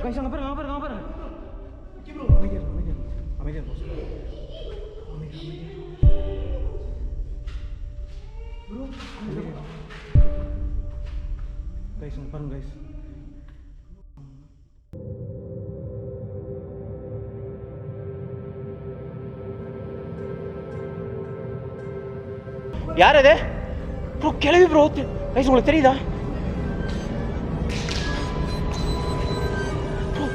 Guys அங்க பாருங்க bro. அமைதியா ப்ரோ. கைஸ் அங்க பாருங்க கைஸ். யார் அது ப்ரோ? கிளவி ப்ரோ. கைஸ் உங்களுக்கு தெரியுதா ப்ரோ?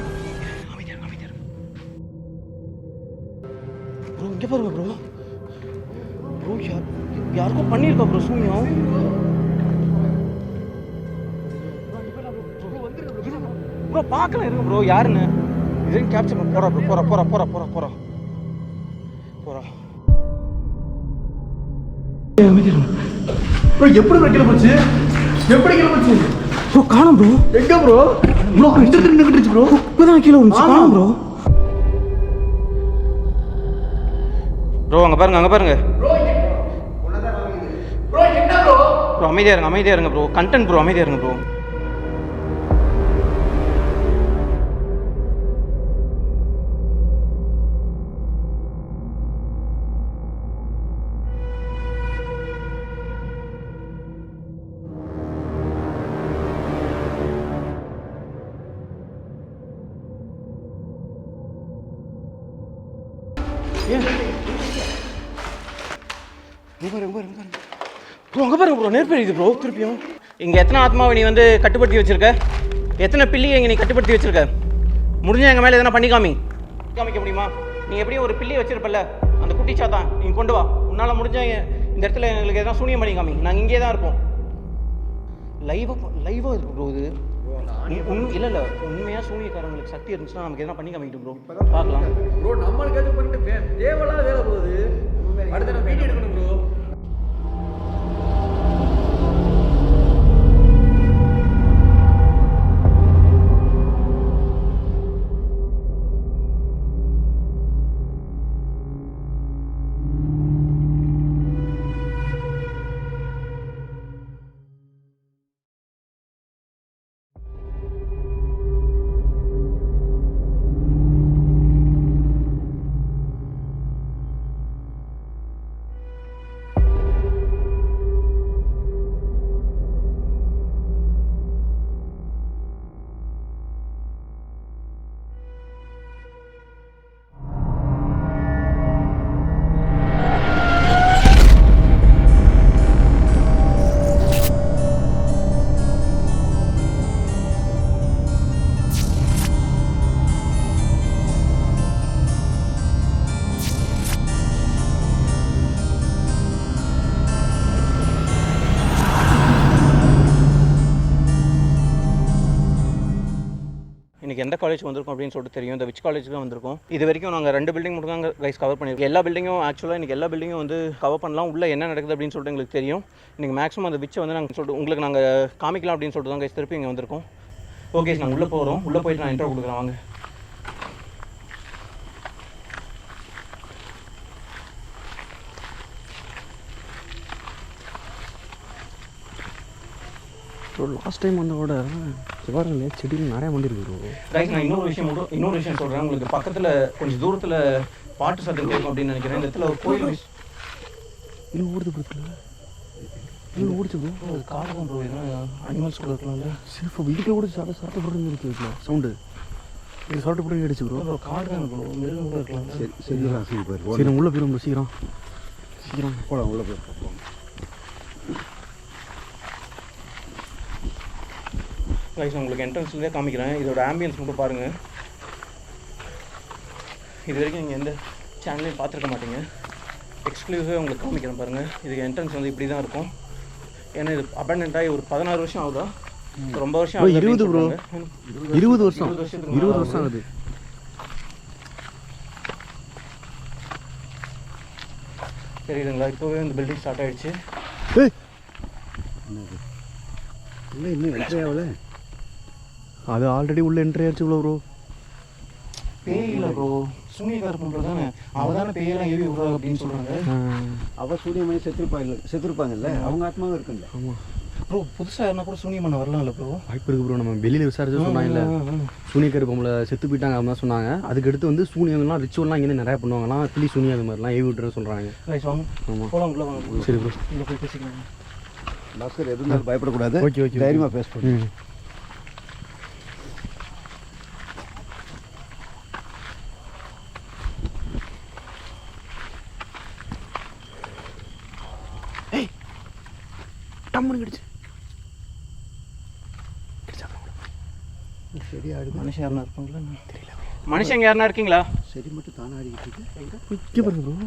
அமைதியா ப்ரோ. இங்கே பாருங்க ப்ரோ. யாருக்கும் பண்ணியிருக்கா ப்ரோ சூன்யம். ப்ரோ பார்க்கலாம் இருங்க ப்ரோ யாருன்னு. இதையும் கேப்சர் பண்ண போறா ப்ரோ. போறா. ப்ரோ எப்படி கீழே போச்சு ப்ரோ? காணோம் ப்ரோ. எங்க ப்ரோ நின்றுச்சு ப்ரோ. இப்பதான் கீழே வந்துச்சு. காணோம் ப்ரோ. அங்க பாருங்க ப்ரோ. அமைதியா இருங்க ப்ரோ. Content bro. அமைதியா இருங்க ப்ரோ. அங்க பாருங்க ப்ரோ. நெருப்பெரியுது ப்ரோ. திருப்பியும் இங்க எத்தனை ஆத்மாவை நீ வந்து கட்டுப்படுத்தி வச்சிருக்க? எத்தனை பில்லி இங்க நீ கட்டுப்படுத்தி வச்சிருக்க? முடிஞ்சா எங்க மேல எதனா பண்ணி காமிக்க முடியுமா? நீ எப்படியும் ஒரு பில்லி வச்சிருப்பல, அந்த குட்டி சாத்தான் நீ கொண்டு வா. உன்னால முடிஞ்சா இந்த இடத்துல எங்களுக்கு எதனா சூனியம் பண்ணி காமி. நாங்க இங்கே தான் இருப்போம். லைவா இருக்கு ப்ரோ. இது இல்ல உண்மையா சூனியக்காரங்களுக்கு சக்தி இருந்துச்சுன்னா நமக்கு எதனா பண்ணி காமிக்கிட்டு ப்ரோ. பார்க்கலாம் ப்ரோ. நம்மளுக்கு எது பண்ணிட்டு தேவலா வேலை போகுது. அடுத்து நான் வீடியோ எடுக்கணும் ப்ரோ. இன்றைக்கி எந்த காலேஜ் வந்திருக்கோம் அப்படின்னு சொல்லிட்டு தெரியும். இந்த விச் காலேஜ் தான் வந்திருக்கோம். இது வரைக்கும் நாங்கள் 2 பில்டிங் மட்டும் தான் கைஸ் கவர் பண்ணியிருக்கோம். எல்லா பில்டிங்கும் ஆக்சுவலாக இன்றைக்கி எல்லா பில்டிங்கும் வந்து கவர் பண்ணலாம். உள்ளே என்ன நடக்குது அப்படின்னு சொல்லிட்டு எங்களுக்கு தெரியும். இன்றைக்கி மேக்ஸிமம் அந்த விச்சை வந்து நாங்கள் சொல்லிட்டு உங்களுக்கு நாங்கள் காமிக்கலாம் அப்படின்னு சொல்லிட்டு தான் கைஸ் திருப்பி இங்கே வந்திருக்கோம். ஓகே நாங்கள் உள்ளே போகிறோம். உள்ளே போயிட்டு நான் இன்ட்ரோ கொடுக்குறேன் வாங்க. லாஸ்ட் டைம் வந்தோட சிவாரில் செடியில் நிறைய வண்டி இருக்கு ப்ரோ. ரைட். நான் இன்னொரு விஷயம் சொல்கிறேன். உங்களுக்கு பக்கத்தில் கொஞ்சம் தூரத்தில் பாட்டு சத்தம் கேட்கும் அப்படின்னு நினைக்கிறேன். இந்த இடத்துல ஒரு கோயில் இன்னும் ஓடுது ப்ரோ. இன்னும் ஓடிச்சு ப்ரோ. அது காடுதான் ப்ரோ. எதனா அனிமல்ஸ் கூட இருக்கலாம்ல. சிறப்பு வீட்டில் ஓடிச்சு. சாப்பிட்டு போட்டு இருக்குது சவுண்டு. இது சாப்பிட்டு போட்டு அடிச்சு ப்ரோ. காடு தான் ப்ரோ. மிருகம் கூட இருக்கலாம். சரி உள்ளே போயிடும் ப்ரோ. சீக்கிரம் போகலாம். உள்ளே போய் கைஸ் உங்களுக்கு என்ட்ரன்ஸ்லேயே காமிக்கிறேன். இதோட ஆம்பியன்ஸ் மட்டும் பாருங்கள். இது வரைக்கும் நீங்கள் எந்த சேனலையும் பார்த்துருக்க மாட்டீங்க. எக்ஸ்க்ளூசிவாக உங்களுக்கு காமிக்கிறேன் பாருங்கள். இதுக்கு என்ட்ரன்ஸ் வந்து இப்படி தான் இருக்கும். ஏன்னா இது அபண்டன்ட்டாகி ஒரு 16 வருஷம் ஆகுதா? ரொம்ப வருஷம் ஆகுது. 20 ப்ரோ. 20 வருஷம் ஆகுது. தெரியுதுங்களா? இப்போவே இந்த பில்டிங் ஸ்டார்ட் ஆகிடுச்சு. இன்னும் என்ட்ரி ஆகல. அது ஆல்ரெடி உள்ள என்ட்ரி ஆயிடுச்சு ப்ரோ. பேய் இல்லை ப்ரோ. சூனியக்கார பொண்ணு தானே. அவள் தானே பேயெல்லாம் ஏவி விடுறாங்க அப்படின்னு சொல்கிறாங்க. அவள் சூரியமணி செத்துருப்பாங்கல்ல, அவங்க ஆத்மாவும் இருக்குல்ல. ஆமாம். ப்ரோ புதுசாக யாருனா கூட சூனியம் பண்ண வரலாம்ல ப்ரோ? வாய்ப்பு இருக்குது ப்ரோ. நம்ம வெளியில் விசாரிச்சு சொன்னாங்கல்ல, சூனியக்காரி பொம்பளை செத்து போயிட்டாங்க அப்படின்னு சொன்னாங்க. அதுக்கடுத்து வந்து சூனியங்கள்லாம் ரிச்சுவல்லாம் இங்கே நிறையா பண்ணுவாங்கலாம். பிள்ளி சூனியம் அது மாதிரிலாம் ஏவி விட்டுறேன்னு சொல்கிறாங்க. ரைஸ் வாங்க. ஆமாம் போகலாம் உள்ள வாங்க. சரி ப்ரோ. இங்கே போய் பேசிக்கலாம். பாஸ்கர் எது இருந்தாலும் பயப்படக்கூடாது. ஓகே ஓகே தைரியமாக ஃபேஸ் பண்ணு. டம்முன்னு கிடச்சி சரி ஆடு. மனுஷன் யாருனா இருப்பாங்களா தெரியல. மனுஷங்க யாருனா இருக்கீங்களா? சரி மட்டும் தானே ஆடிக்கிட்டு இருக்கு. இங்கே பாருங்க ப்ரோ.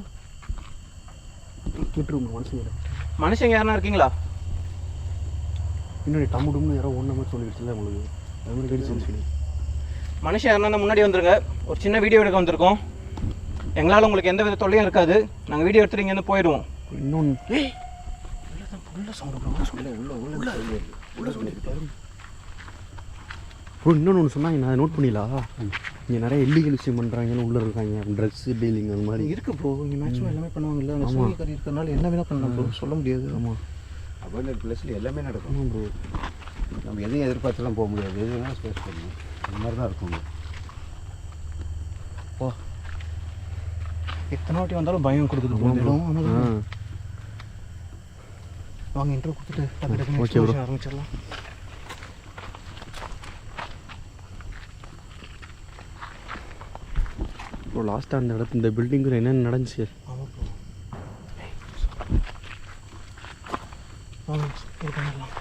கேட்டுருவோம் மனுஷங்க. மனுஷங்க யாருனா இருக்கீங்களா? பின்னாடி டம்மு டம்னு யாரோ ஒன்றை மாதிரி சொல்லிடுச்சுல உங்களுக்கு. அது மாதிரி கடிச்சு. மனுஷன் யாருனா இருந்தால் முன்னாடி வந்துருங்க. ஒரு சின்ன வீடியோ எடுக்க வந்திருக்கோம். எங்களால் உங்களுக்கு எந்த வித தொல்லையும் இருக்காது. நாங்கள் வீடியோ எடுத்துட்டு இங்கேருந்து போயிடுவோம். இன்னொன்று உள்ள சவுண்ட் ப்ரோ. இன்னொன்று ஒன்று சொன்னாங்க, நான் நோட் பண்ணிடலா. இங்கே நிறைய இல்லீகல் விஷயம் பண்ணுறாங்கன்னு உள்ளே இருக்காங்க. ட்ரக்ஸு டீலிங் அது மாதிரி இருக்கு ப்ரோ. இங்கே மேக்ஸிமம் எல்லாமே பண்ணுவாங்கல்ல. அந்த சூனியக்காரி இருக்கிறனால என்ன வேணால் பண்ணலாம் ப்ரோ, சொல்ல முடியாது. ஆமாம் அவேர்னஸ் பிளேஸில் எல்லாமே நடக்கும். ஆமாம் ப்ரோ. நம்ம எதையும் எதிர்பார்த்துலாம் போக முடியாது. எது வேணாலும் ஃபேஸ் பண்ணணும். அந்த மாதிரி தான் இருக்கும். ஓ எத்தனை வாட்டி வந்தாலும் பயம் கொடுக்குது ப்ரோ. வாங்க இன்ட்ரோ கொடுத்துட்டு டக்கு ஓகே ப்ரோ ஆரம்பிச்சிடலாம். ப்ரோ லாஸ்ட்டாக அந்த இடத்துல இந்த பில்டிங்கில் என்னென்ன நடந்துச்சு? ஆமாம் ப்ரோ. வாங்க இது பண்ணிடலாம்.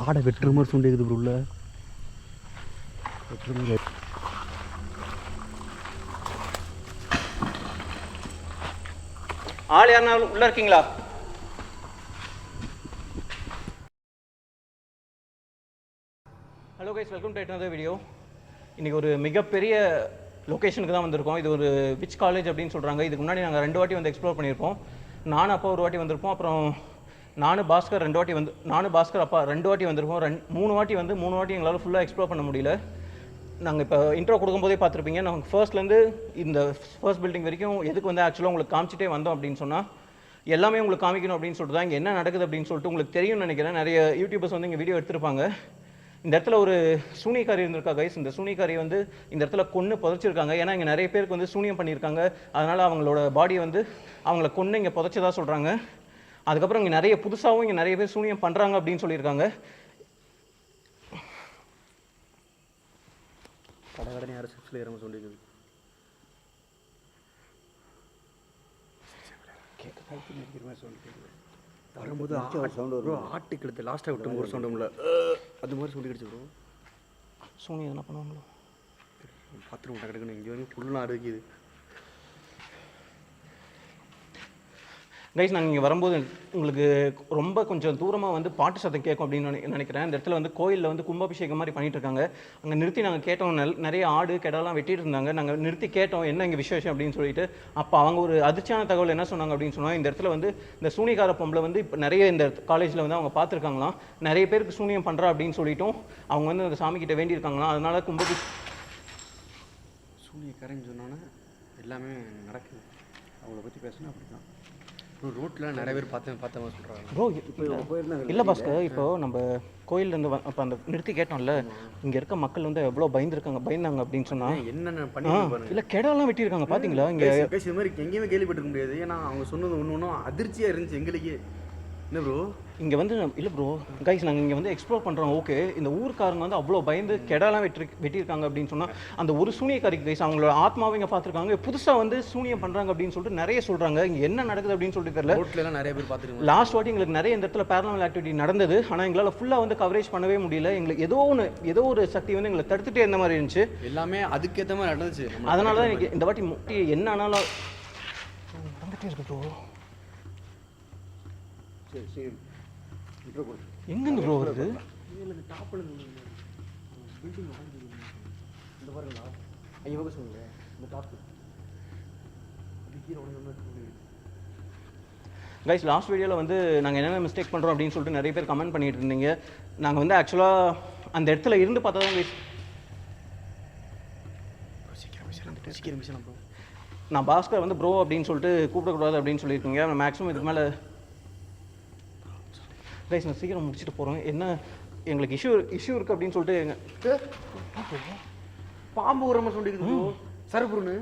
ஆடை வெட்டுற மாதிரி சவுண்ட் கேட்குது ப்ரோ. உள்ள வெட்டுற மாதிரி. ஆள் யாருனா உள்ள இருக்கீங்களா? Hello guys, welcome to another video. இன்றைக்கி ஒரு மிகப்பெரிய லொக்கேஷனுக்கு தான் வந்திருக்கோம். இது ஒரு விச் காலேஜ் அப்படின்னு சொல்கிறாங்க. இதுக்கு முன்னாடி நாங்கள் 2 வாட்டி வந்து எக்ஸ்ப்ளோர் பண்ணியிருப்போம். நானும் அப்பா ஒரு வாட்டி வந்திருப்போம். அப்புறம் நானும் பாஸ்கர் 2 வாட்டி அப்பா 2 வாட்டி வந்திருக்கோம். 3 வாட்டி எங்களால் ஃபுல்லாக எக்ஸ்ப்ளோர் பண்ண முடியல. நாங்கள் இப்போ இன்ட்ரோ கொடுக்கும்போதே பார்த்துருப்பீங்க. நாங்கள் ஃபர்ஸ்ட்லேருந்து இந்த ஃபர்ஸ்ட் பில்டிங் வரைக்கும் எதுக்கு வந்து ஆக்சுவலாக உங்களுக்கு காமிச்சிட்டே வந்தோம் அப்படின்னு சொன்னால், எல்லாமே உங்களுக்கு காமிக்கணும் அப்படின்னு சொல்லிட்டு தான். இங்கே என்ன நடக்குது அப்படின்னு சொல்லிட்டு உங்களுக்கு தெரியும்னு நினைக்கிறேன். நிறைய யூடியூபர்ஸ் வந்து இங்கே வீடியோ எடுத்திருப்பாங்க. இந்த இடத்துல ஒரு சூனியக்காரி இருந்திருக்கா கைஸ். இந்த சூனியக்காரி வந்து இந்த இடத்துல கொன்று புதைச்சிருக்காங்க. ஏன்னா இங்கே நிறைய பேருக்கு வந்து சூனியம் பண்ணியிருக்காங்க. அதனால் அவங்களோட பாடியை வந்து அவங்கள கொன்று இங்கே புதைச்சதா சொல்கிறாங்க. அதுக்கப்புறம் இங்கே நிறைய புதுசாகவும் இங்கே நிறைய பேர் சூனியம் பண்ணுறாங்க அப்படின்னு சொல்லியிருக்காங்க. கடை யாரும் சிப்ஸில் இறங்க சொல்லியிருக்குது. வரும்போது சவுண்ட் வரும். ஆட்டு கிழத்து லாஸ்ட்டாக விட்டு ஒரு சவுண்ட் இல்லை அது மாதிரி சொல்லி கிடச்சி ப்ரோ. சூனியம் எதனா பண்ணுவாங்களோ பாத்ரூம் கிடக்குன்னு இங்கே வந்து ஃபுல்லாக இருக்குது. கைஸ், நாங்கள் இங்கே வரும்போது உங்களுக்கு ரொம்ப கொஞ்சம் தூரமாக வந்து பாட்டு சத்தம் கேட்கும் அப்படின்னு நினைக்கிறேன். இந்த இடத்துல வந்து கோயிலில் வந்து கும்பாபிஷேகம் மாதிரி பண்ணிட்டு இருக்காங்க. அங்கே நிறுத்தி நாங்கள் கேட்டோம். நிறைய ஆடு கெடாலாம் வெட்டிட்டு இருந்தாங்க. நாங்கள் நிறுத்தி கேட்டோம் என்ன இங்கே விசேஷம் அப்படின்னு சொல்லிட்டு. அப்போ அவங்க ஒரு அதிர்ச்சியான தகவல் என்ன சொன்னாங்க அப்படின்னு சொன்னால், இந்த இடத்துல வந்து இந்த சூனியக்கார பொம்பளை வந்து இப்போ நிறைய இந்த காலேஜில் வந்து அவங்க பார்த்துருக்காங்களாம். நிறைய பேருக்கு சூனியம் பண்ணுறா அப்படின்னு சொல்லிட்டும் அவங்க வந்து அந்த சாமிக்கிட்ட வேண்டியிருக்காங்களாம். அதனால சூனியக்காரன்னு சொன்னோன்னே எல்லாமே நடக்குது. அவங்கள பற்றி பேசினா அப்படி தான் ரோட்டில் நிறைய பேர் பார்த்த மாதிரி சொல்கிறாங்க ப்ரோ. இல்லை பாஸ்கர், இப்போ நம்ம கோயிலேருந்து அப்போ அந்த நிறுத்தி கேட்டோம்ல, இங்கே இருக்க மக்கள் வந்து எவ்வளோ பயந்தாங்க அப்படின்னு சொன்னால் என்னென்ன பண்ணி இல்லை கெடாலாம் வெட்டியிருக்காங்க பார்த்தீங்களா? இங்கே இது மாதிரி எங்கேயுமே கேள்விப்பட்டிருக்க முடியாது. ஏன்னா அவங்க சொன்னது ஒன்றும் அதிர்ச்சியாக இருந்துச்சு எங்களுக்கே. என்ன ப்ரோ இங்கே வந்து இல்லை ப்ரோ கைஸ், நாங்கள் இங்கே வந்து எக்ஸ்ப்ளோர் பண்ணுறோம். ஓகே, இந்த ஊருக்காரங்க வந்து அவ்வளோ பயந்து கெடாலாம் வெட்டியிருக்காங்க அப்படின்னு சொன்னால், அந்த ஒரு சூனியக்காரிக்கு கைஸ் அவங்களோட ஆத்மாவை இங்கே பார்த்துருக்காங்க. புதுசாக வந்து சூனியம் பண்ணுறாங்க அப்படின்னு சொல்லிட்டு நிறைய சொல்கிறாங்க. இங்கே என்ன நடக்குது அப்படின்னு சொல்லிட்டு தெரியல. ரோட்லலாம் நிறைய பேர் பார்த்துருக்காங்க. லாஸ்ட் வாட்டி எங்களுக்கு நிறைய இந்த இடத்துல பேரனாமல் ஆக்டிவிட்டி நடந்தது. ஆனால் எங்களால் ஃபுல்லாக வந்து கவரேஜ் பண்ணவே முடியல. எங்களுக்கு ஏதோ ஒரு சக்தி வந்து எங்களை தடுத்துட்டே இருந்த மாதிரி இருந்துச்சு. எல்லாமே அதுக்கேற்ற மாதிரி நடந்துச்சு. அதனால தான் எனக்கு இந்த வாட்டி முட்டி என்ன ஆனாலும் நடந்துகிட்டே இருக்கு ப்ரோ. சரி சரி எங்கேருந்து ப்ரோ வருது? கைஸ், லாஸ்ட் வீடியோவில் வந்து நாங்கள் என்னென்ன மிஸ்டேக் பண்ணுறோம் அப்படின்னு சொல்லிட்டு நிறைய பேர் கமெண்ட் பண்ணிட்டு இருந்தீங்க. நாங்கள் வந்து ஆக்சுவலாக அந்த இடத்துல இருந்து பார்த்தா தான் கைஸ். நான் பாஸ்கர் வந்து ப்ரோ அப்படின்னு சொல்லிட்டு கூப்பிடக்கூடாது அப்படின்னு சொல்லியிருக்கீங்க. மேக்ஸிமம் இதுக்கு மேலே கைஸ் நான் சீக்கிரம் முடிச்சுட்டு போகிறோம். என்ன எங்களுக்கு இஷ்யூ இருக்குது அப்படின்னு சொல்லிட்டு பாம்பு உரமா சொல்லிட்டு ப்ரோ சரப்புருன்னு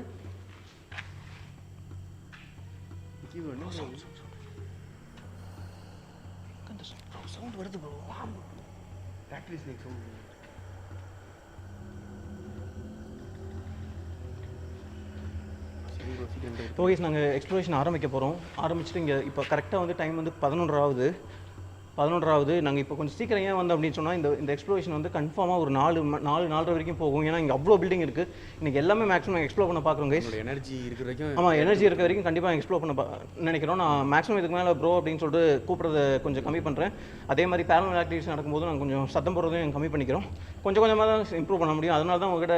சவுண்ட் வருது bro. Factory snake sound. Okay, நாங்கள் எக்ஸ்ப்ளோரேஷன் ஆரம்பிக்க போகிறோம். ஆரம்பிச்சுட்டு இங்கே இப்போ கரெக்டாக வந்து டைம் வந்து 11 ஆகுது. நாங்கள் இப்போ கொஞ்சம் சீக்கிரம் ஏன் வந்தோம் அப்படின்னு சொன்னால் இந்த எக்ஸ்ப்ளோரேஷன் வந்து கன்ஃபார்மாக ஒரு 4 வரைக்கும் போகும். ஏன்னா இங்கே அவ்வளோ பில்டிங் இருக்குது. இன்றைக்கி எல்லாமே மேக்ஸிமம் எக்ஸ்ப்ளோர் பண்ண பார்க்குறோம் கைஸ். எனர்ஜி இருக்கிற வரைக்கும். ஆமாம், எனர்ஜி இருக்க வரைக்கும் கண்டிப்பாக எக்ஸ்ப்ளோர் பண்ண நினைக்கிறோம். நான் மேக்ஸிமம் இதுக்கு மேலே ப்ரோ அப்படின்னு சொல்லிட்டு கூப்பிட்றத கொஞ்சம் கம்மி பண்ணுறேன். அதே மாதிரி பேரனல் ஆக்டிவிட்டிஸ் நடக்கும்போது நாங்கள் கொஞ்சம் சத்தம் போடுறதையும் கம்மி பண்ணிக்கிறோம். கொஞ்சம் கொஞ்சமாக தான் இம்ப்ரூவ் பண்ண முடியும். அதனால தான் உங்கள்கிட்ட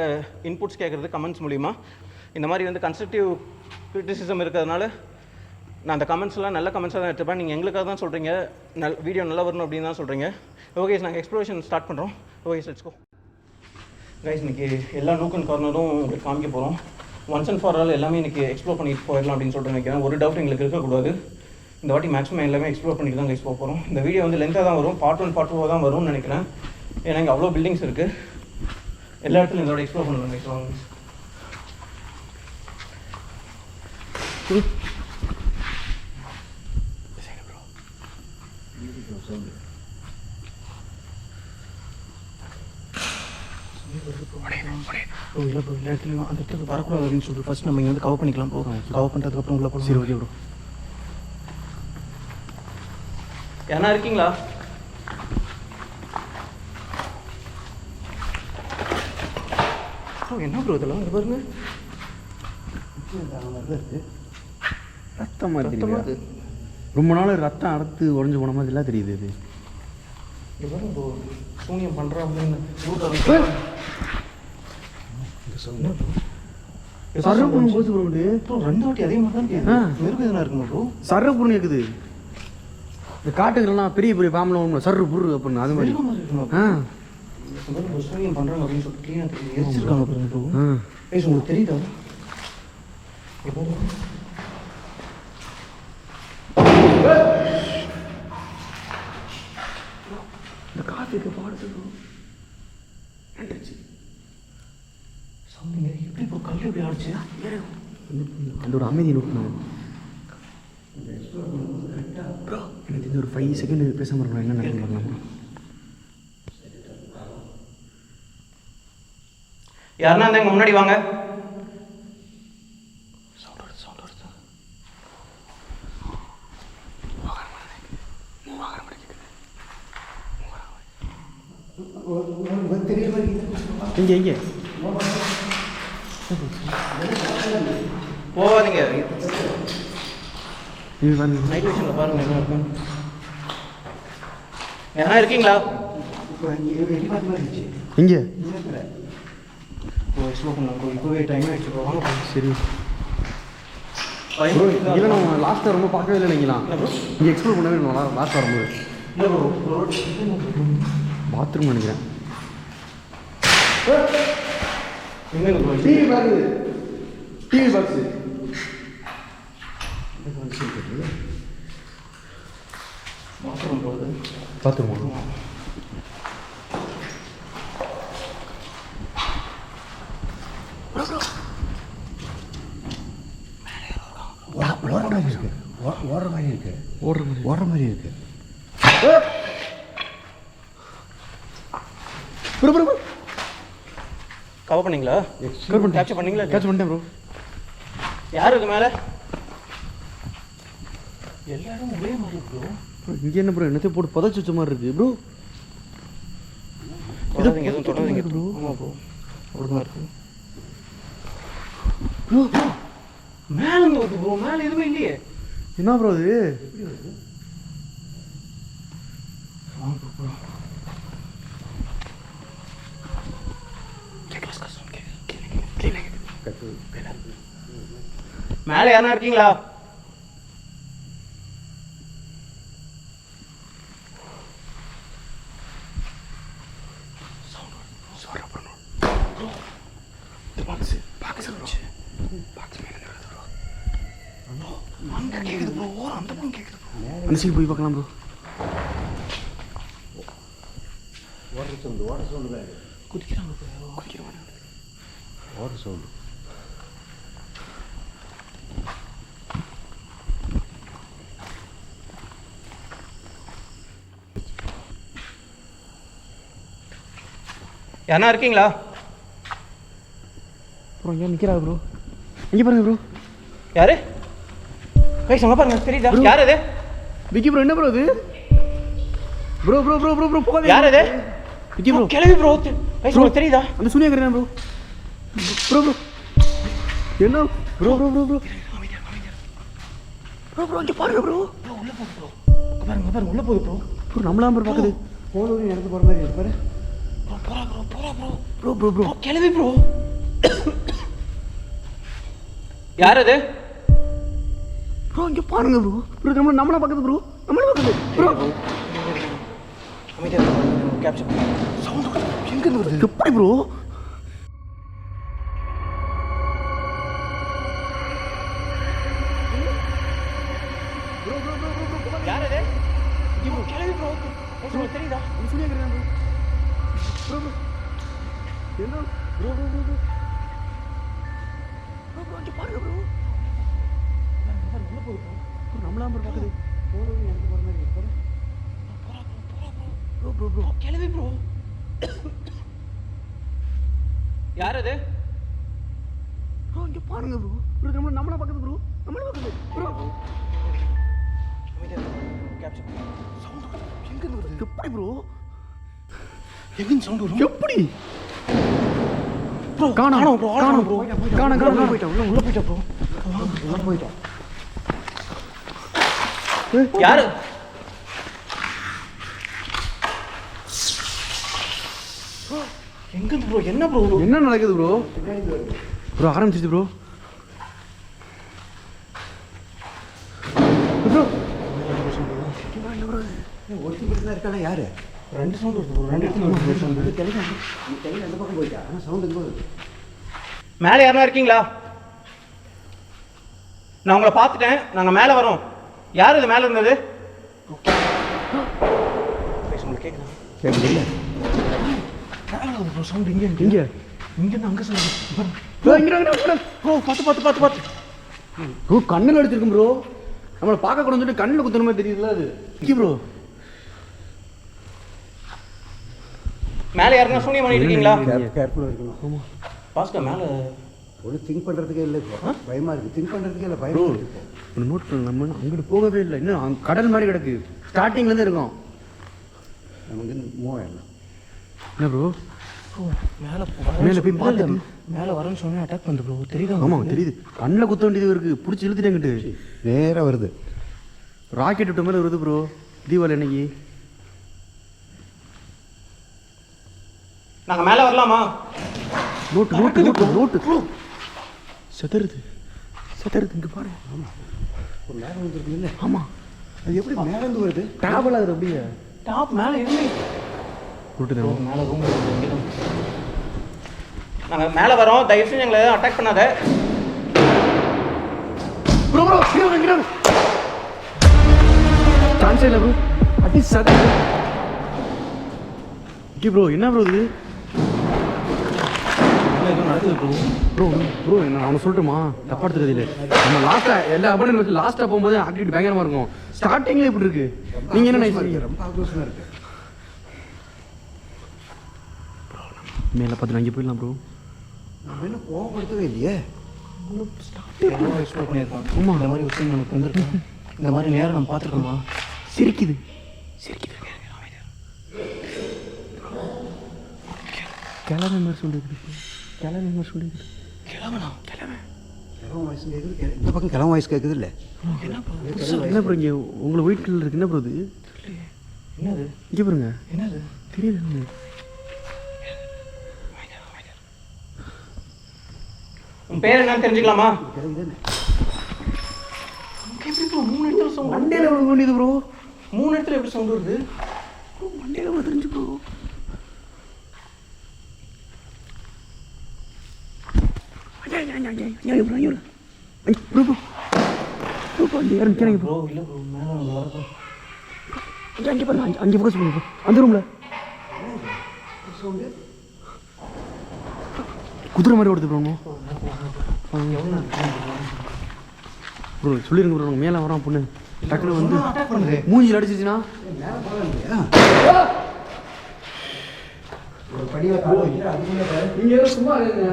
இன்புட்ஸ் கேட்குறது கமெண்ட்ஸ் மூலிமா. இந்த மாதிரி வந்து கன்ஸ்ட்ரக்டிவ் கிரிட்டிசிசம் இருக்கிறதுனால நான் அந்த கமெண்ட்ஸ்லாம் நல்ல கமெண்ட்ஸாக தான் எடுத்துப்பேன். நீங்கள் எங்களுக்காக தான் சொல்கிறீங்க, வீடியோ நல்லா வரணும் அப்படின்னு தான் சொல்கிறீங்க. ஓகே, நாங்கள் எக்ஸ்ப்ளோரேஷன் ஸ்டார்ட் பண்ணுறோம். Okay, let's go guys. இன்றைக்கி எல்லா நூக் அண்ட் கார்னரும் உங்களுக்கு காமிக்க போகிறோம். ஒன்ஸ் அண்ட் ஃபார் ஆல் எல்லாமே இன்றைக்கி எக்ஸ்ப்ளோர் பண்ணிட்டு போயிடலாம் அப்படின்னு சொல்லிட்டு நினைக்கிறேன். ஒரு டவுட் எங்களுக்கு இருக்கக்கூடாது. இந்த வாட்டி மேக்ஸிமம் எல்லாமே எக்ஸ்ப்ளோர் பண்ணிட்டு தான் கைஸ் போக போகிறோம். இந்த வீடியோ வந்து லென்த்தாக தான் வரும். பார்ட் 1 பார்ட் 2 தான் வரும்னு நினைக்கிறேன். ஏன்னா இங்கே அவ்வளோ பில்டிங்ஸ் இருக்குது. எல்லா இடத்துலையும் இதோட எக்ஸ்ப்ளோர் பண்ணுறோம் கைஸ். வாங்க. இல்லை ப்ரோ, எல்லா இடத்துலையும் அந்த இடத்துக்கு வரக்கூடாது அப்படின்னு சொல்லிட்டு ஃபஸ்ட் நம்ம இங்கே வந்து கவர் பண்ணிக்கலாம் ப்ரோ. கவர் பண்ணுறதுக்கப்புறம் உள்ள போகலாம். சரி ஓகே ப்ரோ. யாரா இருக்கீங்களா? என்ன ப்ரோ இதெல்லாம் இங்கே பாருங்க. ரத்தம் மாதிரி ரொம்ப நாள் ரத்தம் அறுத்து உடஞ்சி போன மாதிரி எல்லாம் தெரியுது. இது இங்கே பாருங்க ப்ரோ, சூனியம் பண்ணுறோம் அப்படின்னு சரப்புன்னு போச்சு ப்ரோ. 2 வாட்டி அதே மாதிரி தான் கேட்குது. வெறும் எதனா இருக்குமா ப்ரோ? சரப்புன்னு கேட்குது. இந்த காட்டுகள்லாம் பெரிய பெரிய பாம்புல சர்ரு புரு அப்படின்னு அது மாதிரி. சூனியம் பண்ணுறாங்க அப்படின்னு சொல்லிட்டு க்ளீனாக தெரியுது. எரிச்சிருக்காங்க பாருங்க ப்ரோ. உங்களுக்கு தெரியுதா? இந்த காற்றுக்கு பாடுது ப்ரோ. எப்படி இப்போ கல் எப்படி ஆடிச்சு? அதோட அமைதி நோக்கணும் ப்ரோ. எனக்கு இது ஒரு 5 செகண்ட் பேசாமல் இருக்கணும். என்ன நடக்கும் பார்க்கலாம். யாருன்னா இருந்தாங்க முன்னாடி வாங்க. இங்கே போவாதீங்க. இது பாருங்க. நைட் விஷனில் பாருங்க என்ன இருக்கும். யாரா இருக்கீங்களா? இங்கே ஸ்லோ பண்ணலாம். இப்போவே டைம் ஆகிடுச்சு. வாங்க. சரி இல்லை, நம்ம லாஸ்ட்டாக ரொம்ப பார்க்கவே இல்லை. நீங்களா இங்கே எக்ஸ்ப்ளோர் பண்ணவே இல்லை லாஸ்ட்டாக வரும்போது. இல்லை ப்ரோ, பாத்ரூம் நினைக்கிறேன். டிவி பாருங்க. டிவி பாக்ஸு பாத்ரூம் போகுது. பாத்ரூம் போகும். ஓடுற மாதிரி இருக்கு. கவர் பண்ணீங்களா? கேப்சர் பண்ணீங்களா? கேட்ச் பண்ணிட்டேன் ப்ரோ. யார் இருக்கு மேலே? எல்லாரும் ஒரே மாதிரி ப்ரோ. இங்கே என்ன ப்ரோ என்னத்தையும் போட்டு புதைச்சி வச்ச மாதிரி இருக்கு ப்ரோ. எதுவும் தொடர்றீங்க ப்ரோ. ஆமாம் ப்ரோ, அப்படிதான் இருக்கு ப்ரோ. மேலே இருந்து வருது ப்ரோ. மேலே எதுவுமே இல்லையே. என்ன ப்ரோ இது? மேலே யாரா இருக்கீங்களா? அந்த சைடு போய் பார்க்கலாம் ப்ரோ. ஓடுற சவுண்டு தான் இது. குதிக்கிறாங்க குதிக்கிறாங்க. ஓடுற சவுண்டு. யாரா இருக்கீங்களா? ப்ரோ இங்கே நிற்கிறா ப்ரோ. இங்கே பாருங்க ப்ரோ. யாரு கைஸ் அங்கே பாருங்க தெரியுதா? யார் அது? விக்கி ப்ரோ. என்ன ப்ரோ இது? Bro bro bro bro bro போகாதே. யார் அது? விக்கி ப்ரோ. கிளவி ப்ரோ. கைஸ் உங்களுக்கு தெரியுதா? அந்த சூனியா கரெக்டா ப்ரோ. ப்ரோ ப்ரோ என்ன bro bro bro bro bro bro இங்கே பாருங்க ப்ரோ. உள்ள போகுது ப்ரோ. பாருங்க பாருங்க உள்ள போகுது ப்ரோ. ப்ரோ நம்மளாம் ப்ரோ பார்க்குது. போனவரையும் நடந்து போகிற மாதிரி இருக்கு பாரு. போறா ப்ரோ போறா ப்ரோ. ப்ரோ ப்ரோ ப்ரோ கிளவி ப்ரோ. யார் அது? ப்ரோ இங்கே பாருங்க ப்ரோ. ப்ரோ நம்மளா பார்க்குது ப்ரோ. நம்மளா பார்க்குது ப்ரோ. அமைதியா கேப்சர் சவுண்ட் எங்க வருது? எப்படி ப்ரோ? யார் அது? கிளவி ப்ரோ. உங்களுக்கு தெரியுதா? அந்த சூனியா கரெக்டா ப்ரோ. ப்ரோ ப்ரோ என்ன bro bro bro bro bro bro இங்கே பாருங்க ப்ரோ. உள்ள போகுது ப்ரோ. ப்ரோ நம்மளாம் ப்ரோ பார்க்குது. போனவரையும் நடந்து போகிற மாதிரி இருக்கு பாரு. போறா ப்ரோ. ப்ரோ ப்ரோ ப்ரோ கிளவி ப்ரோ. யார் அது? ப்ரோ இங்கே பாருங்க ப்ரோ. ப்ரோ நம்மளா பார்க்குது ப்ரோ. நம்மளா பார்க்குது ப்ரோ. அமைதியா கேப்சர் சவுண்ட் எங்க வருது? எப்படி ப்ரோ? எங்க சவுண்ட் வரும்? எப்படி ப்ரோ காணோம் ப்ரோ. காணோம் ப்ரோ. காணோம் காணோம் உள்ள போயிட்டா ப்ரோ. உள்ள போயிட்டோம். யாரு? எங்க ப்ரோ? என்ன ப்ரோ? என்ன நடக்குது ப்ரோ? ப்ரோ ஆரம்பிச்சிச்சு ப்ரோ. ப்ரோ ஒருத்தி மட்டும் தான் இருக்காளா யாரு? ரெண்டு சவுண்ட் வருது ப்ரோ. ரெண்டு இடத்துல வருது சவுண்ட். நீ கையில் அந்த பக்கம் போயிட்டா. ஆனால் சவுண்ட் எங்கே வருது? மேலே யாரா இருக்கீங்களா? நான் உங்களை பார்த்துட்டேன். நாங்க மேலே வரோம். யார் இது மேலே இருந்தது? உங்களுக்கு கேக்குதா? கேட்குது இல்லை? ப்ரோ சவுண்ட் இங்கே இங்கே இங்கேருந்து அங்கே சவுண்ட். ப்ரோ இங்கே ப்ரோ பார்த்து ப்ரோ கண்ணில் அடிச்சிருக்கும் ப்ரோ. நம்மளை பார்க்கக்கூடாதுன்னு சொல்லிட்டு கண்ணில் குத்துற மாதிரி தெரியுதுல அது. இங்கே ப்ரோ மேலே யாருன்னா சூனியம் பண்ணிட்டு இருக்கீங்களா? கேர்ஃபுல்லாக இருக்கணும். ஆமாம் பாஸ்கர் மேலே ஒன்றும் திங்க் பண்ணுறதுக்கே இல்லை இப்போ. பயமாக இருக்குது. திங்க் பண்ணுறதுக்கே இல்லை. ப்ரோ பயமாக இருக்குது. ஒன்று நோட் பண்ணு. நம்ம அங்கிட்டு போகவே இல்லை. இன்னும் கடல் மாதிரி கிடக்கு. ஸ்டார்டிங்லேருந்து இருக்கோம். நமக்கு மூவ் ஆயிடலாம். என்ன ப்ரோ? மேலே போய் பார்த்துட்டு. மேலே வரேன்னு சொன்னா அட்டாக் பண்ணுது ப்ரோ. தெரியுதா? ஆமாம் தெரியுது. கண்ணில் குத்த வேண்டியது இருக்குது. பிடிச்சி இழுத்துட்டேங்கிட்டு நேராக வருது. ராக்கெட் விட்ட மாதிரி வருது ப்ரோ. தீபாவளி அன்னைக்கு. நாங்க மேலே வரலாமா? Note note note note bro. செதறுது இங்கே பாரு. ஆமாம் ஒரு நேரம் வந்துருக்கு இல்லை? ஆமாம் அது எப்படி மேலேருந்து வருது? டிராவல் ஆகுது அப்படியே. டாப் மேலே இருந்து நோட்டு தான் மேலே ரூம் நாங்க மேலே வரோம். தயவு செஞ்சு எங்களை அட்டாக் பண்ணாத. ப்ரோ ப்ரோ இங்கே சான்ஸே இல்லை ப்ரோ. அடி சதறு. ஓகே ப்ரோ என்ன ப்ரோ இது? எதுவும் நடக்குது ப்ரோ. ப்ரோ ப்ரோ நான் அவனை சொல்லட்டுமா? தப்பா எடுத்துக்கிறது இல்லை. நம்ம லாஸ்ட்டாக எல்லா அப்படின்னு வச்சு லாஸ்ட்டாக போகும்போது ஆக்டிவிட்டி பயங்கரமாக இருக்கும். ஸ்டார்டிங்கில் இப்படி இருக்கு. நீங்கள் என்ன நினைக்கிறீங்க? ரொம்ப ஆக்ரோஷமாக இருக்குது. மேலே பார்த்து அங்கே போயிடலாம் ப்ரோ. நம்ம இன்னும் கோவப்படுத்தவே இல்லையே. எக்ஸ்ப்ளோர் பண்ணியிருக்கோம். இந்த மாதிரி விஷயம் நமக்கு வந்திருக்கோம். இந்த மாதிரி நேரம் நம்ம பார்த்துருக்கோமா? சிரிக்குது. கிளம்ப மாதிரி சொல்லிருக்கு. கிளம்ப மாதிரி சொல்லிருக்கு. கிளம்பனா கிழவன் வாய்ஸ் கேட்குது. இந்த பக்கம் கிழவன் வாய்ஸ் கேட்குது இல்லை? என்ன ப்ரோ இங்கே உங்களை ஒயிட் கலர் இருக்கு. என்ன ப்ரோ இது? என்னது? இங்கே பாருங்க. என்னது? தெரியல. உன் பேர் என்னன்னு தெரிஞ்சுக்கலாமா? கிழவி தானே? எப்படி ப்ரோ 3 இடத்துல சவுண்ட்? மண்டையில் விட வேண்டியது ப்ரோ. 3 இடத்துல எப்படி சவுண்ட் வருது? மண்டையில் விட தெரிஞ்சு ப்ரோ. ப்ரோ இல்லை ப்ரோ மேலே வரப்போ அங்கே பாருங்க. அங்கே ஃபோக்கஸ் பண்ணுங்க. அந்த ரூமில் குதிரை மாதிரி ஓடுது ப்ரோ ப்ரோ சொல்லிருங்க ப்ரோ மேலே வரான் பொண்ணு டக்குனு வந்து மூஞ்சில் அடிச்சிச்சுன்னா ஒரு படியில் கால் வைக்கிற அதுக்குள்ளே நீங்கள் ஏதோ சும்மா இருங்க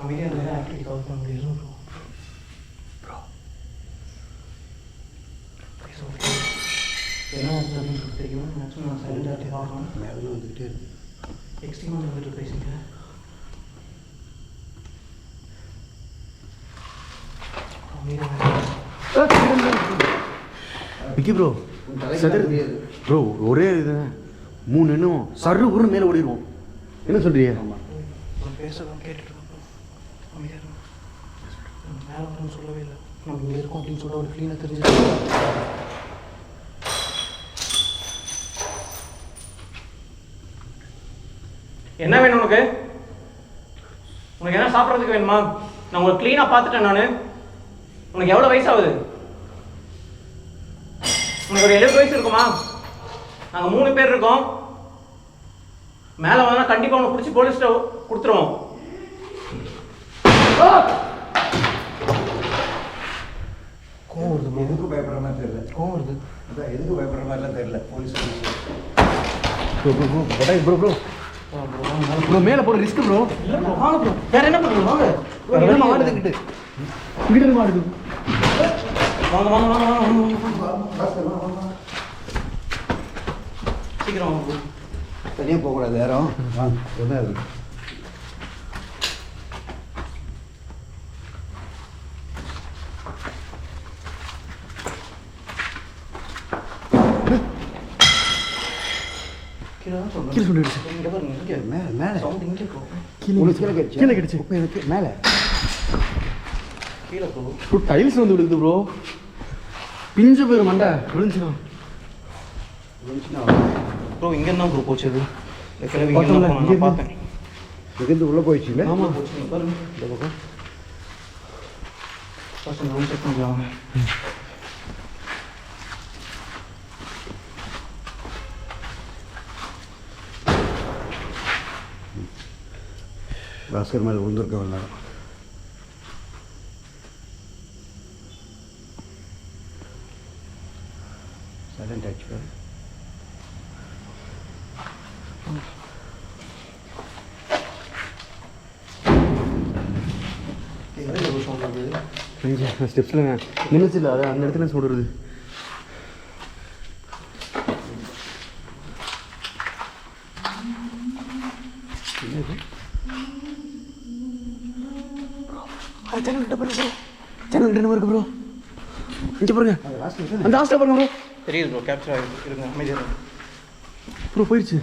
அமைதியாக இருந்தால் ஆக்டிவிட்டி கவர் பண்ண முடியும் என்ன அப்படின்னு சொல்லி தெரியுமா மேக்ஸிமம் நான் சைலண்டாக ஆகணும் மேலே வந்துக்கிட்டே இருக்கு எக்ஸ்ட்ரீமாக வந்துட்டு பேசுங்க விக்கி ப்ரோ ப்ரோ ஒரே இது 3 எண்ணும் சர்ரு ஒரு மேலே ஓடிடுவோம் என்ன சொல்றீங்க பேசலாம் கேட்டுட்டு அமைதியாக மேலே வரணும்னு சொல்லவே இல்லை நம்ம இங்கே இருக்கோம் அப்படின்னு சொல்ல ஒரு க்ளீனாக தெரிஞ்சு என்ன வேணும் உனக்கு உனக்கு என்ன சாப்பிட்றதுக்கு வேணுமா நான் உங்களுக்கு க்ளீனாக பார்த்துட்டேன் நான் உனக்கு எவ்வளோ வயசாகுது உனக்கு ஒரு 70 வயசு இருக்குமா நாங்கள் 3 பேர் இருக்கோம் மேலே வந்தால் கண்டிப்பாக உனக்கு பிடிச்சி போலீஸ்கிட்ட கொடுத்துருவோம் கோவம் வருது எதுக்கு பயப்படுற மாதிரி தெரியல கோவம் வருது அதான் எதுக்கு பயப்படுற மாதிரிலாம் தெரியல போலீஸ் ப்ரோ ப்ரோ ப்ரோ மேலே போகிற ரிஸ்க் ப்ரோ வாங்க ப்ரோ வேற என்ன பண்ணுங்க வாங்க வேறு ஆடுதுக்கிட்டு வீடு ஆடுது வாங்க வாங்க வாங்க வாங்க வாங்க சீக்கிரம் வாங்க ப்ரோ தனியாக போகக்கூடாது யாரும் வாங்க என்ன அது கீழே சொல்லிடுச்சு இங்கே பாருங்க இங்கே மேலே மேலே சவுண்ட் இங்கே இருக்கும் கீழே கிடைச்சு கீழே கிடைச்சு இப்போ எனக்கு மேலே கீழே ப்ரோ ப்ரோ டைல்ஸ் வந்து விடுது ப்ரோ பிஞ்சு போயிடும் மண்டை விழுந்துச்சுண்ணா ப்ரோ இங்கே தான் ப்ரோ போச்சு அது இந்த கிளவி இங்கே தான் போனோம் நான் பார்த்தேன் இருந்து உள்ளே போயிடுச்சு இல்லை ஆமாம் போச்சு இங்க பாருங்க இந்த பக்கம் ஃபர்ஸ்ட் ரூம் செக் பண்ணிக்கலாம் பாஸ்கர் மேலே விழுந்துருக்க வேண்டாம் சைலண்ட் ஆச்சு ஸ்டெப்ஸில் நின்றுச்சு இல்லை அது அந்த இடத்துல சொல்கிறது சேனல் கிட்ட பாருங்க ப்ரோ சேனல் கிட்ட இருக்கு ப்ரோ இங்கே பாருங்க அந்த லாஸ்ட்டில் பாருங்க ப்ரோ தெரியுது ப்ரோ கேப்சர் ஆகிருக்கு இருங்க அமைதியாக இருங்க ப்ரோ போயிடுச்சு